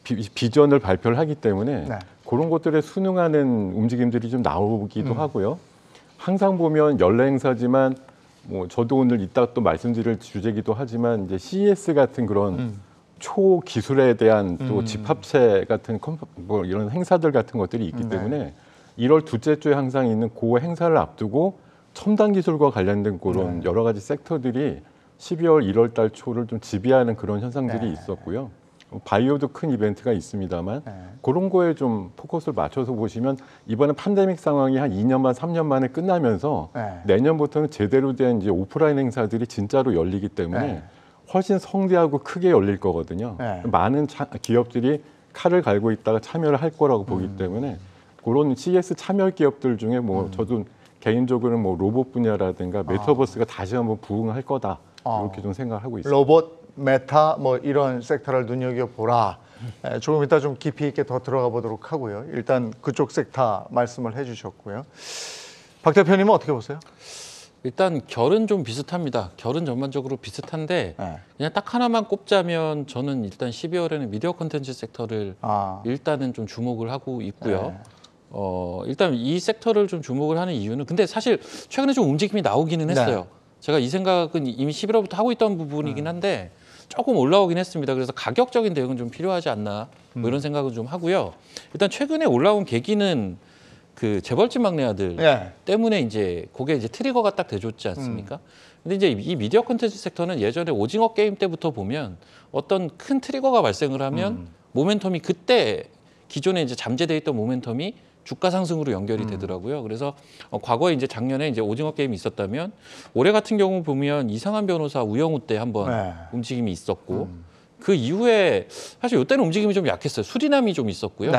비전을 발표를 하기 때문에 네. 그런 것들에 순응하는 움직임들이 좀 나오기도 하고요. 항상 보면 연례 행사지만 뭐 저도 오늘 이따 또 말씀드릴 주제기도 하지만 이제 CES 같은 그런 초기술에 대한 또 집합체 같은 뭐 이런 행사들 같은 것들이 있기 때문에 1월 둘째 주에 항상 있는 그 행사를 앞두고 첨단 기술과 관련된 그런 여러 가지 섹터들이 12월, 1월 달 초를 좀 지배하는 그런 현상들이 있었고요. 바이오도 큰 이벤트가 있습니다만 그런 거에 좀 포커스를 맞춰서 보시면 이번에 팬데믹 상황이 한 2년 반, 3년 만에 끝나면서 내년부터는 제대로 된 이제 오프라인 행사들이 진짜로 열리기 때문에 훨씬 성대하고 크게 열릴 거거든요. 많은 기업들이 칼을 갈고 있다가 참여를 할 거라고 보기 때문에 그런 CES 참여 기업들 중에 뭐 저도 개인적으로는 뭐 로봇 분야라든가 메타버스가 다시 한번 부흥할 거다 이렇게 좀 생각을 하고 있습니다. 로봇, 메타 뭐 이런 섹터를 눈여겨보라. 조금 이따 좀 깊이 있게 더 들어가 보도록 하고요. 일단 그쪽 섹터 말씀을 해주셨고요. 박 대표님은 어떻게 보세요? 일단 결은 좀 비슷합니다. 결은 전반적으로 비슷한데 그냥 딱 하나만 꼽자면 저는 일단 12월에는 미디어 콘텐츠 섹터를 일단은 좀 주목을 하고 있고요. 일단 이 섹터를 좀 주목을 하는 이유는 근데 사실 최근에 좀 움직임이 나오기는 했어요. 제가 이 생각은 이미 11월부터 하고 있던 부분이긴 한데 조금 올라오긴 했습니다. 그래서 가격적인 대응은 좀 필요하지 않나 뭐 이런 생각은 좀 하고요. 일단 최근에 올라온 계기는 그 재벌집 막내 아들 때문에 이제 그게 이제 트리거가 딱 돼줬지 않습니까? 근데 이제 이 미디어 콘텐츠 섹터는 예전에 오징어 게임 때부터 보면 어떤 큰 트리거가 발생을 하면 모멘텀이 그때 기존에 이제 잠재돼 있던 모멘텀이 주가 상승으로 연결이 되더라고요. 그래서 과거에 이제 작년에 이제 오징어 게임이 있었다면 올해 같은 경우 보면 이상한 변호사 우영우 때 한번 움직임이 있었고 그 이후에 사실 이때는 움직임이 좀 약했어요. 수리남이 좀 있었고요.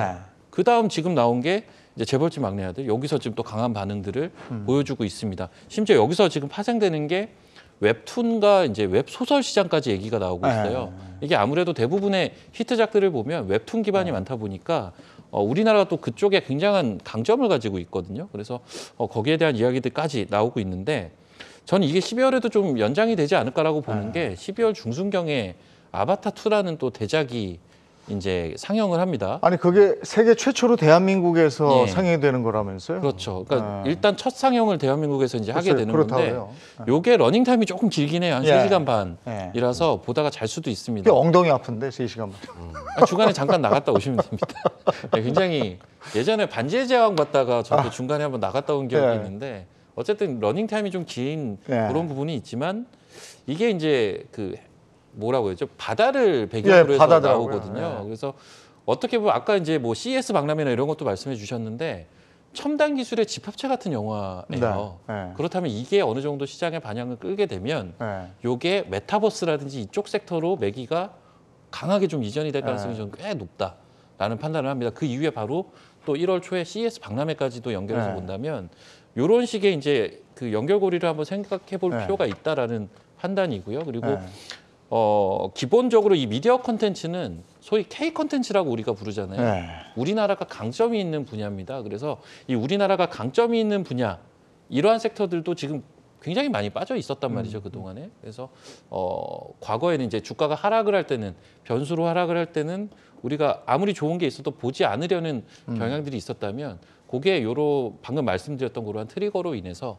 그 다음 지금 나온 게 이제 재벌집 막내 아들 여기서 지금 또 강한 반응들을 보여주고 있습니다. 심지어 여기서 지금 파생되는 게 웹툰과 이제 웹소설 시장까지 얘기가 나오고 있어요. 이게 아무래도 대부분의 히트작들을 보면 웹툰 기반이 많다 보니까 우리나라가 또 그쪽에 굉장한 강점을 가지고 있거든요. 그래서 거기에 대한 이야기들까지 나오고 있는데 저는 이게 12월에도 좀 연장이 되지 않을까라고 보는 게 12월 중순경에 아바타 2라는 또 대작이 이제 상영을 합니다. 아니 그게 세계 최초로 대한민국에서 예. 상영이 되는 거라면서요? 그렇죠. 그러니까 일단 첫 상영을 대한민국에서 이제 하게 글쎄요, 되는 그렇다고 건데 해요. 요게 러닝 타임이 조금 길긴 해요. 한 예. 3시간 예. 반이라서 보다가 잘 수도 있습니다. 그게 엉덩이 아픈데 3시간 만. 중간에 잠깐 나갔다 오시면 됩니다. 네, 굉장히 예전에 반지의 제왕 봤다가 저도 중간에 한번 나갔다 온 기억이 예. 있는데 어쨌든 러닝 타임이 좀 긴 예. 그런 부분이 있지만 이게 이제 그 뭐라고 해야죠? 바다를 배경으로 예, 해서 바다더라고요. 나오거든요. 예. 그래서 어떻게 보면 아까 이제 뭐 CES 박람회나 이런 것도 말씀해 주셨는데 첨단 기술의 집합체 같은 영화예요. 네. 네. 그렇다면 이게 어느 정도 시장의 반향을 끌게 되면 네. 요게 메타버스라든지 이쪽 섹터로 매기가 강하게 좀 이전이 될 가능성이 네. 저는 꽤 높다라는 판단을 합니다. 그 이후에 바로 또 1월 초에 CES 박람회까지도 연결해서 네. 본다면 이런 식의 이제 그 연결고리를 한번 생각해 볼 네. 필요가 있다라는 판단이고요. 그리고 네. 기본적으로 이 미디어 컨텐츠는 소위 K 컨텐츠라고 우리가 부르잖아요. 네. 우리나라가 강점이 있는 분야입니다. 그래서 이 우리나라가 강점이 있는 분야 이러한 섹터들도 지금 굉장히 많이 빠져 있었단 말이죠 그동안에. 그래서 과거에는 이제 주가가 하락을 할 때는 변수로 하락을 할 때는 우리가 아무리 좋은 게 있어도 보지 않으려는 경향들이 있었다면 그게 요로 방금 말씀드렸던 그러한 트리거로 인해서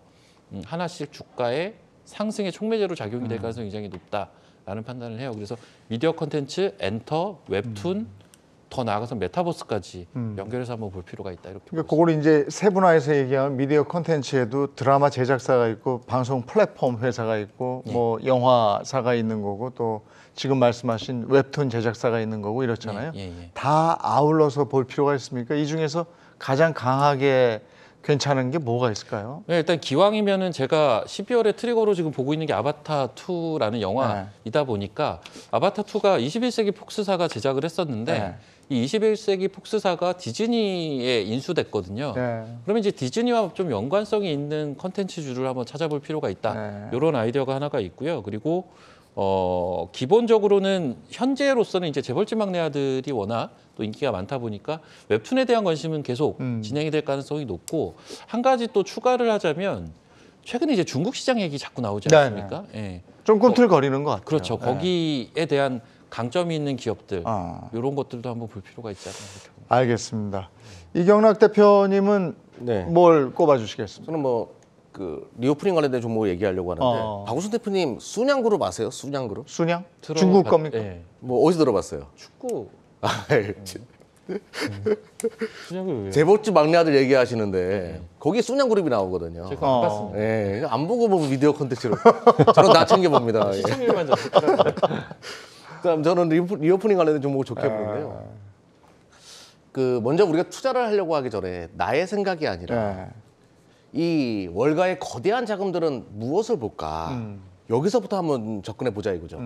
하나씩 주가의 상승의 촉매제로 작용이 될 가능성이 굉장히 높다라는 판단을 해요. 그래서 미디어 콘텐츠, 엔터, 웹툰, 더 나아가서 메타버스까지 연결해서 한번 볼 필요가 있다 이렇게. 그러니까 그걸 이제 세분화해서 얘기하면 미디어 콘텐츠에도 드라마 제작사가 있고 방송 플랫폼 회사가 있고 뭐 영화사가 있는 거고 또 지금 말씀하신 웹툰 제작사가 있는 거고 이렇잖아요. 다 아울러서 볼 필요가 있습니까? 이 중에서 가장 강하게 괜찮은 게 뭐가 있을까요? 네, 일단 기왕이면은 제가 12월에 트리거로 지금 보고 있는 게 아바타 2라는 영화이다 보니까 아바타 2가 21세기 폭스사가 제작을 했었는데 네. 이 21세기 폭스사가 디즈니에 인수됐거든요. 네. 그러면 이제 디즈니와 좀 연관성이 있는 컨텐츠주를 한번 찾아볼 필요가 있다. 네. 이런 아이디어가 하나가 있고요. 그리고 기본적으로는 현재로서는 이제 재벌집 막내 아들이 워낙 또 인기가 많다 보니까 웹툰에 대한 관심은 계속 진행이 될 가능성이 높고 한 가지 또 추가를 하자면 최근에 이제 중국 시장 얘기 자꾸 나오지 네, 않습니까? 예. 좀 꿈틀거리는 것 같아요. 그렇죠. 네. 거기에 대한 강점이 있는 기업들 아. 이런 것들도 한번 볼 필요가 있지 않나 이렇게 봅니다. 알겠습니다. 이경락 대표님은 네. 뭘 꼽아주시겠습니까? 저는 뭐 그 리오프닝 관련된 종목을 얘기하려고 하는데 박우순 대표님 순양그룹 아세요? 순양그룹? 순양? 중국 겁니까? 예. 뭐 어디서 들어봤어요? 축구 그냥 재벌집 막내 아들 얘기하시는데 거기 순양그룹이 나오거든요. 제가 안 봤습니다. 예, 안 보고 뭐 미디어 콘텐츠로 저는 나 챙겨 봅니다. 예. 시청률만 잡고 그다음 저는 리오프닝 관련된 종목을 좋게 보는데요. 그 먼저 우리가 투자를 하려고 하기 전에 나의 생각이 아니라 네. 이 월가의 거대한 자금들은 무엇을 볼까? 여기서부터 한번 접근해 보자 이거죠.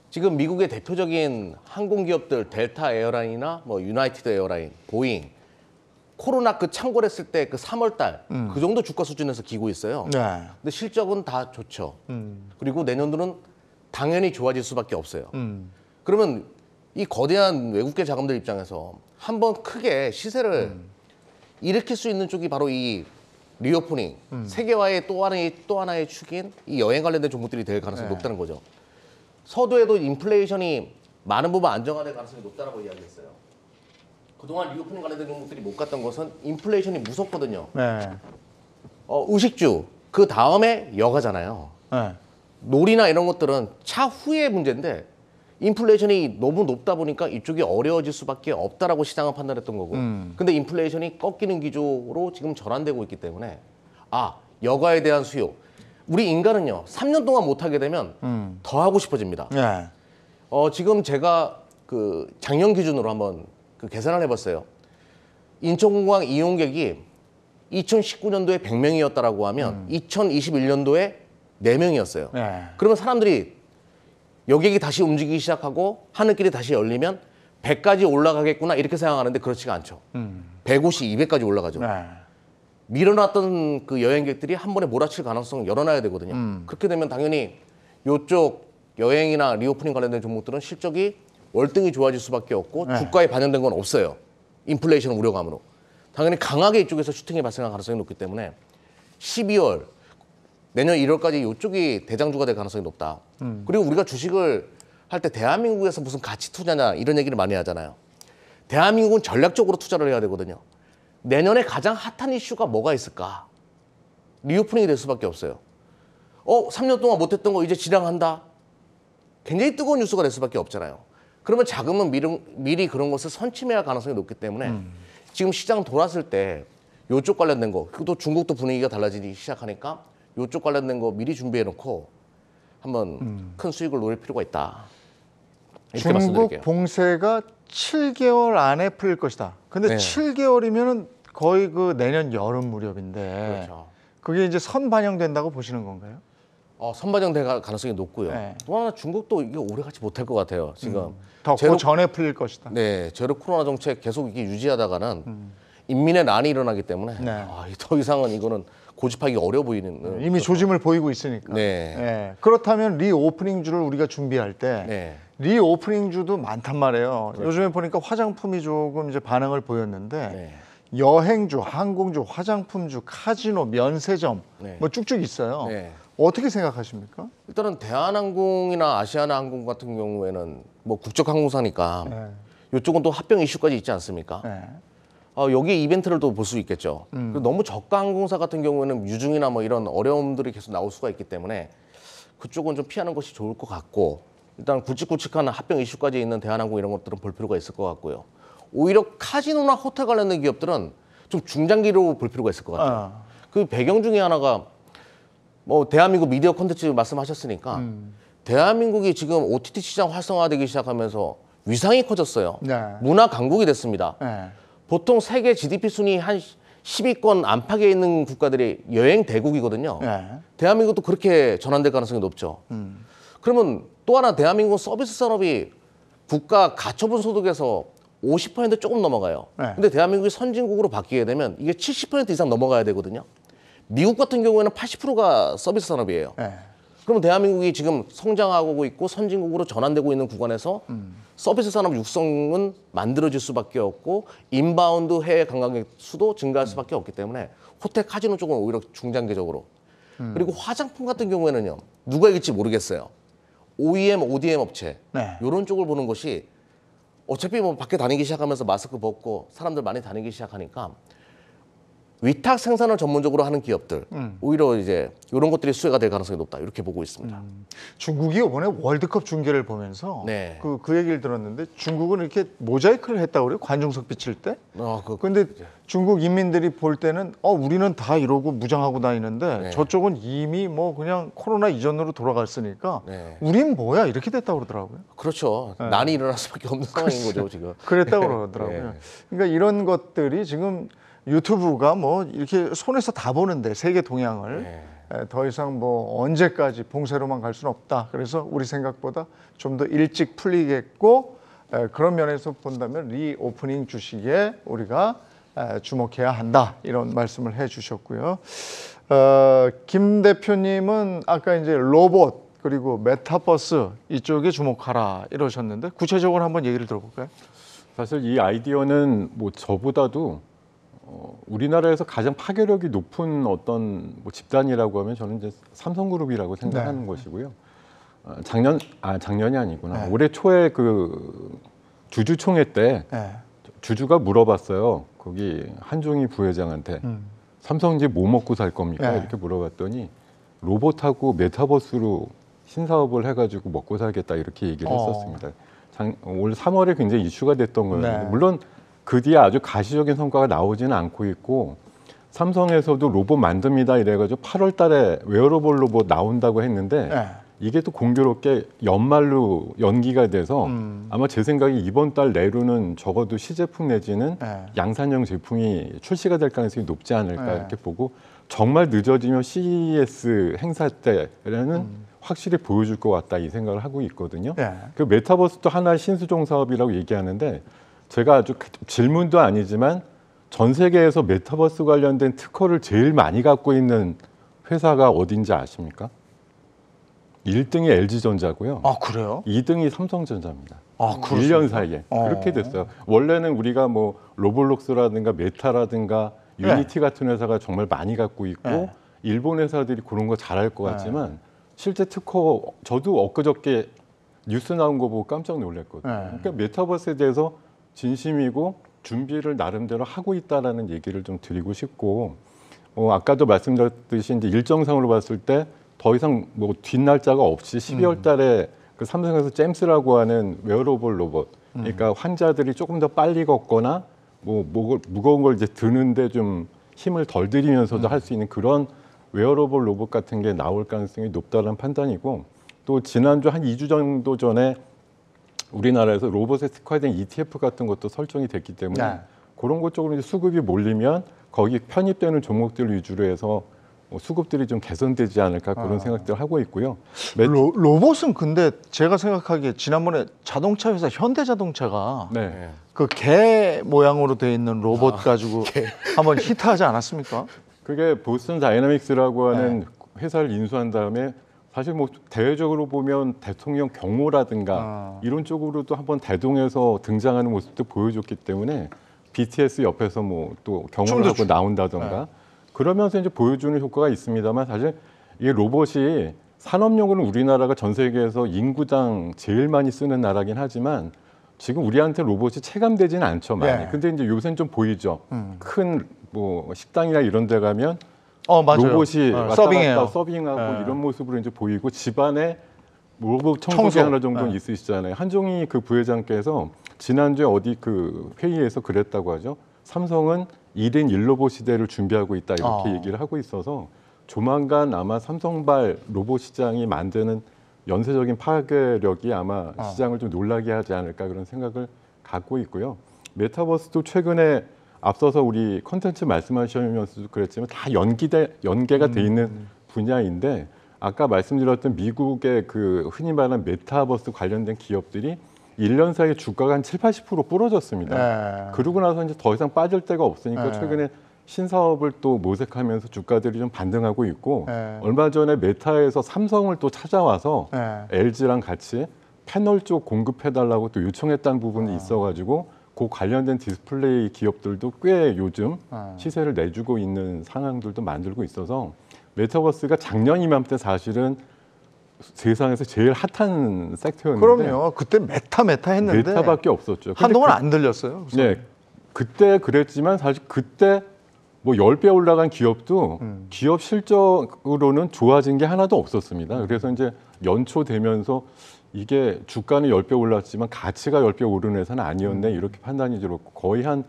지금 미국의 대표적인 항공기업들 델타 에어라인이나 뭐 유나이티드 에어라인, 보잉, 코로나 그 창궐했을 때 그 3월 달 그 정도 주가 수준에서 기고 있어요. 네. 근데 실적은 다 좋죠. 그리고 내년도는 당연히 좋아질 수밖에 없어요. 그러면 이 거대한 외국계 자금들 입장에서 한번 크게 시세를 일으킬 수 있는 쪽이 바로 이 리오프닝, 세계화의 또 하나의 축인 이 여행 관련된 종목들이 될 가능성이 높다는 거죠. 서두에도 인플레이션이 많은 부분 안정화될 가능성이 높다고 이야기했어요. 그동안 리오프닝 관련된 종목들이 못 갔던 것은 인플레이션이 무섭거든요. 네. 의식주, 그 다음에 여가잖아요. 네. 놀이나 이런 것들은 차후의 문제인데 인플레이션이 너무 높다 보니까 이쪽이 어려워질 수밖에 없다라고 시장은 판단했던 거고. 근데 인플레이션이 꺾이는 기조로 지금 전환되고 있기 때문에 여가에 대한 수요. 우리 인간은요 3년 동안 못 하게 되면 더 하고 싶어집니다. 네. 지금 제가 그 작년 기준으로 한번 그 계산을 해봤어요. 인천공항 이용객이 2019년도에 100명이었다라고 하면 2021년도에 4명이었어요. 네. 그러면 사람들이 여객이 다시 움직이기 시작하고 하늘길이 다시 열리면 100까지 올라가겠구나 이렇게 생각하는데 그렇지가 않죠. 150, 200까지 올라가죠. 네. 밀어놨던 그 여행객들이 한 번에 몰아칠 가능성을 열어놔야 되거든요. 그렇게 되면 당연히 이쪽 여행이나 리오프닝 관련된 종목들은 실적이 월등히 좋아질 수밖에 없고 주가에 반영된 건 없어요. 인플레이션 우려감으로. 당연히 강하게 이쪽에서 슈팅이 발생할 가능성이 높기 때문에 12월 내년 1월까지 이쪽이 대장주가 될 가능성이 높다. 그리고 우리가 주식을 할 때 대한민국에서 무슨 가치 투자냐 이런 얘기를 많이 하잖아요. 대한민국은 전략적으로 투자를 해야 되거든요. 내년에 가장 핫한 이슈가 뭐가 있을까? 리오프닝이 될 수밖에 없어요. 3년 동안 못했던 거 이제 지량한다. 굉장히 뜨거운 뉴스가 될 수밖에 없잖아요. 그러면 자금은 미리 그런 것을 선침해야 할 가능성이 높기 때문에 지금 시장 돌았을 때 이쪽 관련된 거, 또 중국도 분위기가 달라지기 시작하니까 이쪽 관련된 거 미리 준비해놓고 한번 큰 수익을 노릴 필요가 있다. 이렇게 중국 말씀드릴게요. 봉쇄가 7개월 안에 풀릴 것이다. 근데 네. 7개월이면은 거의 그 내년 여름 무렵인데 그렇죠. 그게 이제 선반영된다고 보시는 건가요? 선반영될 가능성이 높고요. 네. 또 하나 중국도 이게 오래 가지 못할 것 같아요. 지금 더 제로- 그 전에 풀릴 것이다. 네, 제로 코로나 정책 계속 이게 유지하다가는 인민의 난이 일어나기 때문에 네. 더 이상은 이거는 고집하기 어려워 보이는 이미 조짐을 보이고 있으니까. 네. 예. 그렇다면 리오프닝주를 우리가 준비할 때 네. 리오프닝주도 많단 말이에요. 요즘에 보니까 화장품이 조금 이제 반응을 보였는데 네. 여행주, 항공주, 화장품주, 카지노, 면세점 네. 뭐 쭉쭉 있어요. 네. 어떻게 생각하십니까? 일단은 대한항공이나 아시아나항공 같은 경우에는 뭐 국적 항공사니까 네. 이쪽은 또 합병 이슈까지 있지 않습니까? 네. 여기 이벤트를 또 볼 수 있겠죠. 그리고 너무 저가 항공사 같은 경우에는 유중이나 뭐 이런 어려움들이 계속 나올 수가 있기 때문에 그쪽은 좀 피하는 것이 좋을 것 같고 일단 굵직굵직한 합병 이슈까지 있는 대한항공 이런 것들은 볼 필요가 있을 것 같고요. 오히려 카지노나 호텔 관련된 기업들은 좀 중장기로 볼 필요가 있을 것 같아요. 그 배경 중에 하나가 뭐 대한민국 미디어 콘텐츠 말씀하셨으니까 대한민국이 지금 OTT 시장 활성화되기 시작하면서 위상이 커졌어요. 네. 문화 강국이 됐습니다. 네. 보통 세계 GDP 순위 한 10위권 안팎에 있는 국가들이 여행 대국이거든요. 네. 대한민국도 그렇게 전환될 가능성이 높죠. 그러면 또 하나 대한민국 서비스 산업이 국가 가처분 소득에서 50% 조금 넘어가요. 네. 근데 대한민국이 선진국으로 바뀌게 되면 이게 70% 이상 넘어가야 되거든요. 미국 같은 경우에는 80%가 서비스 산업이에요. 네. 그럼 대한민국이 지금 성장하고 있고 선진국으로 전환되고 있는 구간에서 서비스 산업 육성은 만들어질 수밖에 없고 인바운드 해외 관광객 수도 증가할 수밖에 없기 때문에 호텔 카지노 쪽은 오히려 중장기적으로 그리고 화장품 같은 경우에는요 누가 이길지 모르겠어요. OEM, ODM 업체 네. 이런 쪽을 보는 것이 어차피 뭐 밖에 다니기 시작하면서 마스크 벗고 사람들 많이 다니기 시작하니까 위탁 생산을 전문적으로 하는 기업들 오히려 이제 이런 것들이 수혜가 될 가능성이 높다 이렇게 보고 있습니다. 중국이 이번에 월드컵 중계를 보면서 네. 그 얘기를 들었는데 중국은 이렇게 모자이크를 했다고 그래요? 관중석 비칠 때? 근데 중국 인민들이 볼 때는 우리는 다 이러고 무장하고 다니는데 네. 저쪽은 이미 뭐 그냥 코로나 이전으로 돌아갔으니까 네. 우린 뭐야 이렇게 됐다고 그러더라고요. 그렇죠. 난이 일어날 수밖에 없는 상황인 거죠 지금. 그랬다고 그러더라고요. 네. 그러니까 이런 것들이 지금 유튜브가 뭐 이렇게 손에서 다 보는데 세계 동향을 네. 더 이상 뭐 언제까지 봉쇄로만 갈 수는 없다. 그래서 우리 생각보다 좀 더 일찍 풀리겠고 그런 면에서 본다면 리오프닝 주식에 우리가 주목해야 한다. 이런 말씀을 해주셨고요. 김 대표님은 아까 이제 로봇 그리고 메타버스 이쪽에 주목하라 이러셨는데 구체적으로 한번 얘기를 들어볼까요? 사실 이 아이디어는 뭐 저보다도 우리나라에서 가장 파괴력이 높은 어떤 뭐 집단이라고 하면 저는 이제 삼성그룹이라고 생각하는 네. 것이고요. 작년이 아니구나. 네. 올해 초에 그 주주총회 때 네. 주주가 물어봤어요. 거기 한종희 부회장한테 삼성 이제 뭐 먹고 살 겁니까? 네. 이렇게 물어봤더니 로봇하고 메타버스로 신사업을 해가지고 먹고 살겠다 이렇게 얘기를 했었습니다. 올 3월에 굉장히 이슈가 됐던 거예요. 네. 물론 그 뒤에 아주 가시적인 성과가 나오지는 않고 있고 삼성에서도 로봇 만듭니다 이래가지고 8월 달에 웨어러블 로봇 나온다고 했는데 네. 이게 또 공교롭게 연말로 연기가 돼서 아마 제 생각에 이번 달 내로는 적어도 시제품 내지는 네. 양산형 제품이 출시가 될 가능성이 높지 않을까 네. 이렇게 보고 정말 늦어지면 CES 행사 때는 확실히 보여줄 것 같다 이 생각을 하고 있거든요. 네. 그 메타버스도 하나의 신수종 사업이라고 얘기하는데 제가 아주 질문도 아니지만 전 세계에서 메타버스 관련된 특허를 제일 많이 갖고 있는 회사가 어딘지 아십니까? 1등이 LG전자고요. 아 그래요? 2등이 삼성전자입니다. 아 1년 사이에 그렇게 됐어요. 원래는 우리가 뭐 로블록스라든가 메타라든가 유니티 같은 회사가 정말 많이 갖고 있고 네. 일본 회사들이 그런 거 잘할 것 같지만 실제 특허 저도 엊그저께 뉴스 나온 거 보고 깜짝 놀랐거든요. 네. 그러니까 메타버스에 대해서 진심이고 준비를 나름대로 하고 있다라는 얘기를 좀 드리고 싶고, 아까도 말씀드렸듯이 이제 일정상으로 봤을 때 더 이상 뭐 뒷날짜가 없이 12월 달에 그 삼성에서 잼스라고 하는 웨어러블 로봇, 그러니까 환자들이 조금 더 빨리 걷거나 뭐 무거운 걸 이제 드는데 좀 힘을 덜 들이면서도 할 수 있는 그런 웨어러블 로봇 같은 게 나올 가능성이 높다는 판단이고, 또 지난주 한 2주 정도 전에 우리나라에서 로봇에 특화된 ETF 같은 것도 설정이 됐기 때문에 네. 그런 것 쪽으로 이제 수급이 몰리면 거기 편입되는 종목들 위주로 해서 수급들이 좀 개선되지 않을까 그런 생각들을 하고 있고요. 로봇은 근데 제가 생각하기에 지난번에 자동차 회사 현대자동차가 네. 그 개 모양으로 돼 있는 로봇 가지고 한번 히트하지 않았습니까? 그게 보스턴 다이나믹스라고 하는 회사를 인수한 다음에 사실 뭐 대외적으로 보면 대통령 경호라든가 이런 쪽으로도 한번 대동해서 등장하는 모습도 보여줬기 때문에 BTS 옆에서 뭐 또 경호를 하고 나온다던가 그러면서 이제 보여주는 효과가 있습니다만, 사실 이 로봇이 산업용으로는 우리나라가 전 세계에서 인구당 제일 많이 쓰는 나라긴 하지만 지금 우리한테 로봇이 체감되지는 않죠, 많이. 네. 근데 이제 요새는 좀 보이죠. 큰 뭐 식당이나 이런 데 가면 맞아요. 로봇이 왔다 서빙해요. 갔다 서빙하고 네. 이런 모습으로 이제 보이고, 집안에 로봇 청소기 청소. 하나 정도는 있으시잖아요. 한종희 그 부회장께서 지난주에 어디 그 회의에서 그랬다고 하죠. 삼성은 1인 1로봇 시대를 준비하고 있다 이렇게 얘기를 하고 있어서 조만간 아마 삼성발 로봇 시장이 만드는 연쇄적인 파괴력이 아마 시장을 좀 놀라게 하지 않을까 그런 생각을 갖고 있고요. 메타버스도 최근에 앞서서 우리 콘텐츠 말씀하시면서도 그랬지만 다 연계가 돼 있는 분야인데, 아까 말씀드렸던 미국의 그 흔히 말하는 메타버스 관련된 기업들이 1년 사이에 주가가 한 70-80% 부러졌습니다. 네. 그러고 나서 이제 더 이상 빠질 데가 없으니까 네. 최근에 신사업을 또 모색하면서 주가들이 좀 반등하고 있고, 네. 얼마 전에 메타에서 삼성을 또 찾아와서 네. LG랑 같이 패널 쪽 공급해달라고 또 요청했다는 부분이 있어가지고 그 관련된 디스플레이 기업들도 꽤 요즘 시세를 내주고 있는 상황들도 만들고 있어서 메타버스가 작년 이맘때 사실은 세상에서 제일 핫한 섹터였는데, 그럼요. 그때 메타 했는데 메타밖에 없었죠. 근데 한동안 안 들렸어요. 네, 그때 그랬지만 사실 그때 뭐 10배 올라간 기업도 기업 실적으로는 좋아진 게 하나도 없었습니다. 그래서 이제 연초되면서 이게 주가는 10배 올랐지만 가치가 10배 오른 회사는 아니었네 이렇게 판단이 들었고, 거의 한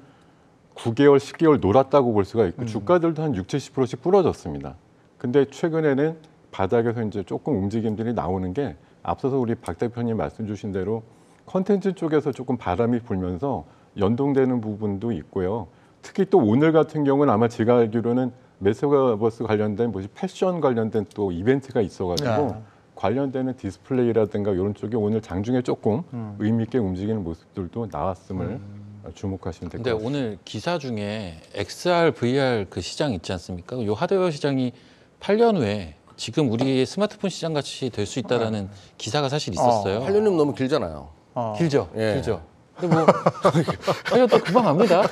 9개월, 10개월 놀았다고 볼 수가 있고 주가들도 한 60-70%씩 부러졌습니다. 근데 최근에는 바닥에서 이제 조금 움직임들이 나오는 게, 앞서서 우리 박 대표님 말씀 주신 대로 컨텐츠 쪽에서 조금 바람이 불면서 연동되는 부분도 있고요. 특히 또 오늘 같은 경우는 아마 제가 알기로는 메타버스 관련된 뭐지 패션 관련된 또 이벤트가 있어가지고 관련되는 디스플레이라든가 이런 쪽에 오늘 장중에 조금 의미 있게 움직이는 모습들도 나왔음을 주목하시면 될 것 근데 같습니다. 오늘 기사 중에 XR, VR 그 시장 있지 않습니까? 이 하드웨어 시장이 8년 후에 지금 우리의 스마트폰 시장 같이 될 수 있다라는 기사가 사실 있었어요. 8년이면 너무 길잖아요. 길죠, 예. 길죠. 근데 뭐 8년 금방 갑니다.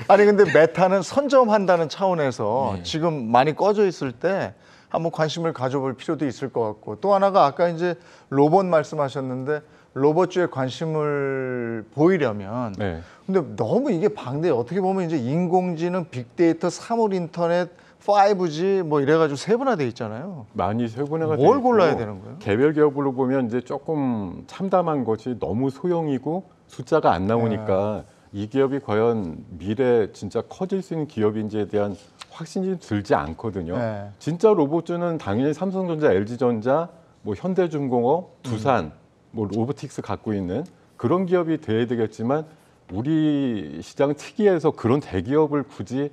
아니 근데 메타는 선점한다는 차원에서 네. 지금 많이 꺼져 있을 때 한번 관심을 가져볼 필요도 있을 것 같고, 또 하나가 아까 이제 로봇 말씀하셨는데 로봇주에 관심을 보이려면 네. 근데 너무 이게 방대해. 어떻게 보면 이제 인공지능, 빅데이터, 사물 인터넷, 5G 뭐 이래가지고 세분화돼 있잖아요. 많이 세분화가 돼 뭘 있고, 골라야 되는 거예요? 개별 기업으로 보면 이제 조금 참담한 것이 너무 소형이고 숫자가 안 나오니까 이 기업이 과연 미래 진짜 커질 수 있는 기업인지에 대한 확신이 들지 않거든요. 네. 진짜 로봇주는 당연히 삼성전자, LG전자, 뭐 현대중공업, 두산, 뭐 로보틱스 갖고 있는 그런 기업이 돼야 되겠지만, 우리 시장 특이해서 그런 대기업을 굳이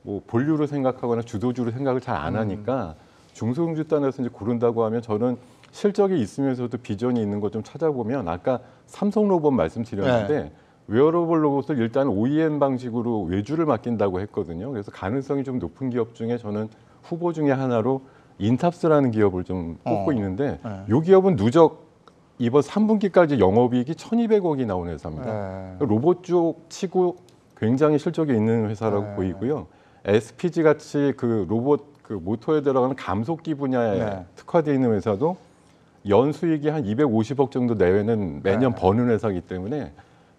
뭐 본류로 생각하거나 주도주로 생각을 잘 안 하니까 중소형주단에서 이제 고른다고 하면, 저는 실적이 있으면서도 비전이 있는 것 좀 찾아보면, 아까 삼성 로봇 말씀드렸는데 웨어러블 로봇을 일단 OEM 방식으로 외주를 맡긴다고 했거든요. 그래서 가능성이 좀 높은 기업 중에 저는 후보 중에 하나로 인탑스라는 기업을 좀 꼽고 있는데, 이 기업은 누적 이번 3분기까지 영업이익이 1,200억이 나온 회사입니다. 로봇 쪽 치고 굉장히 실적이 있는 회사라고 보이고요. SPG 같이 그 로봇 그 모터에 들어가는 감속기 분야에 특화되어 있는 회사도 연 수익이 한 250억 정도 내외는 매년 버는 회사이기 때문에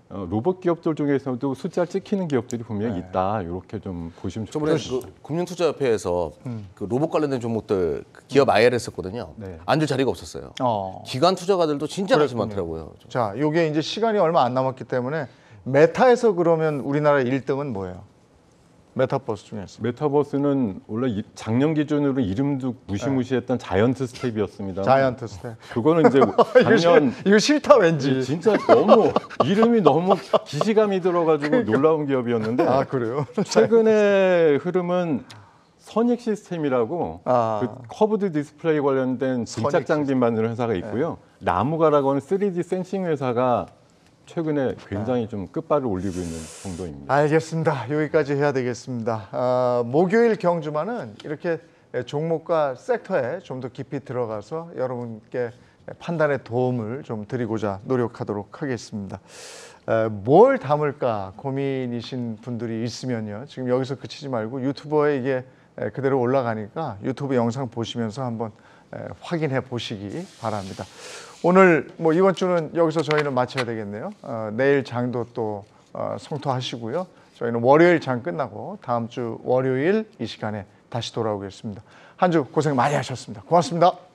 로봇 기업들 중에서도 숫자를 찍히는 기업들이 분명히 있다. 이렇게 좀 보시면 저번에 좋겠습니다. 그 금융투자협회에서 그 로봇 관련된 종목들 그 기업 IR 했었거든요. 네. 앉을 자리가 없었어요. 기관 투자가들도 진짜 관심 많더라고요. 자, 요게 이제 시간이 얼마 안 남았기 때문에 메타에서 그러면 우리나라 1등은 뭐예요? 메타버스 중에서. 메타버스는 원래 작년 기준으로 이름도 무시무시했던 자이언트 스텝이었습니다. 자이언트 스텝. 그거는 이제 작년 이거 싫다 왠지. 진짜 너무 이름이 너무 기시감이 들어가지고 놀라운 기업이었는데 아, 그래요? 최근의 흐름은 선익 시스템이라고 그 커브드 디스플레이 관련된 증착 장비 만드는 회사가 있고요. 나무가라고 하는 3D 센싱 회사가 최근에 굉장히 좀 끝발을 올리고 있는 정도입니다. 알겠습니다. 여기까지 해야 되겠습니다. 목요일 경주마는 이렇게 종목과 섹터에 좀 더 깊이 들어가서 여러분께 판단에 도움을 좀 드리고자 노력하도록 하겠습니다. 뭘 담을까 고민이신 분들이 있으면요. 지금 여기서 그치지 말고 유튜버에 이게 그대로 올라가니까 유튜브 영상 보시면서 한번 확인해 보시기 바랍니다. 오늘 뭐 이번 주는 여기서 저희는 마쳐야 되겠네요. 내일 장도 또 성토하시고요. 저희는 월요일 장 끝나고 다음 주 월요일 이 시간에 다시 돌아오겠습니다. 한 주 고생 많이 하셨습니다. 고맙습니다.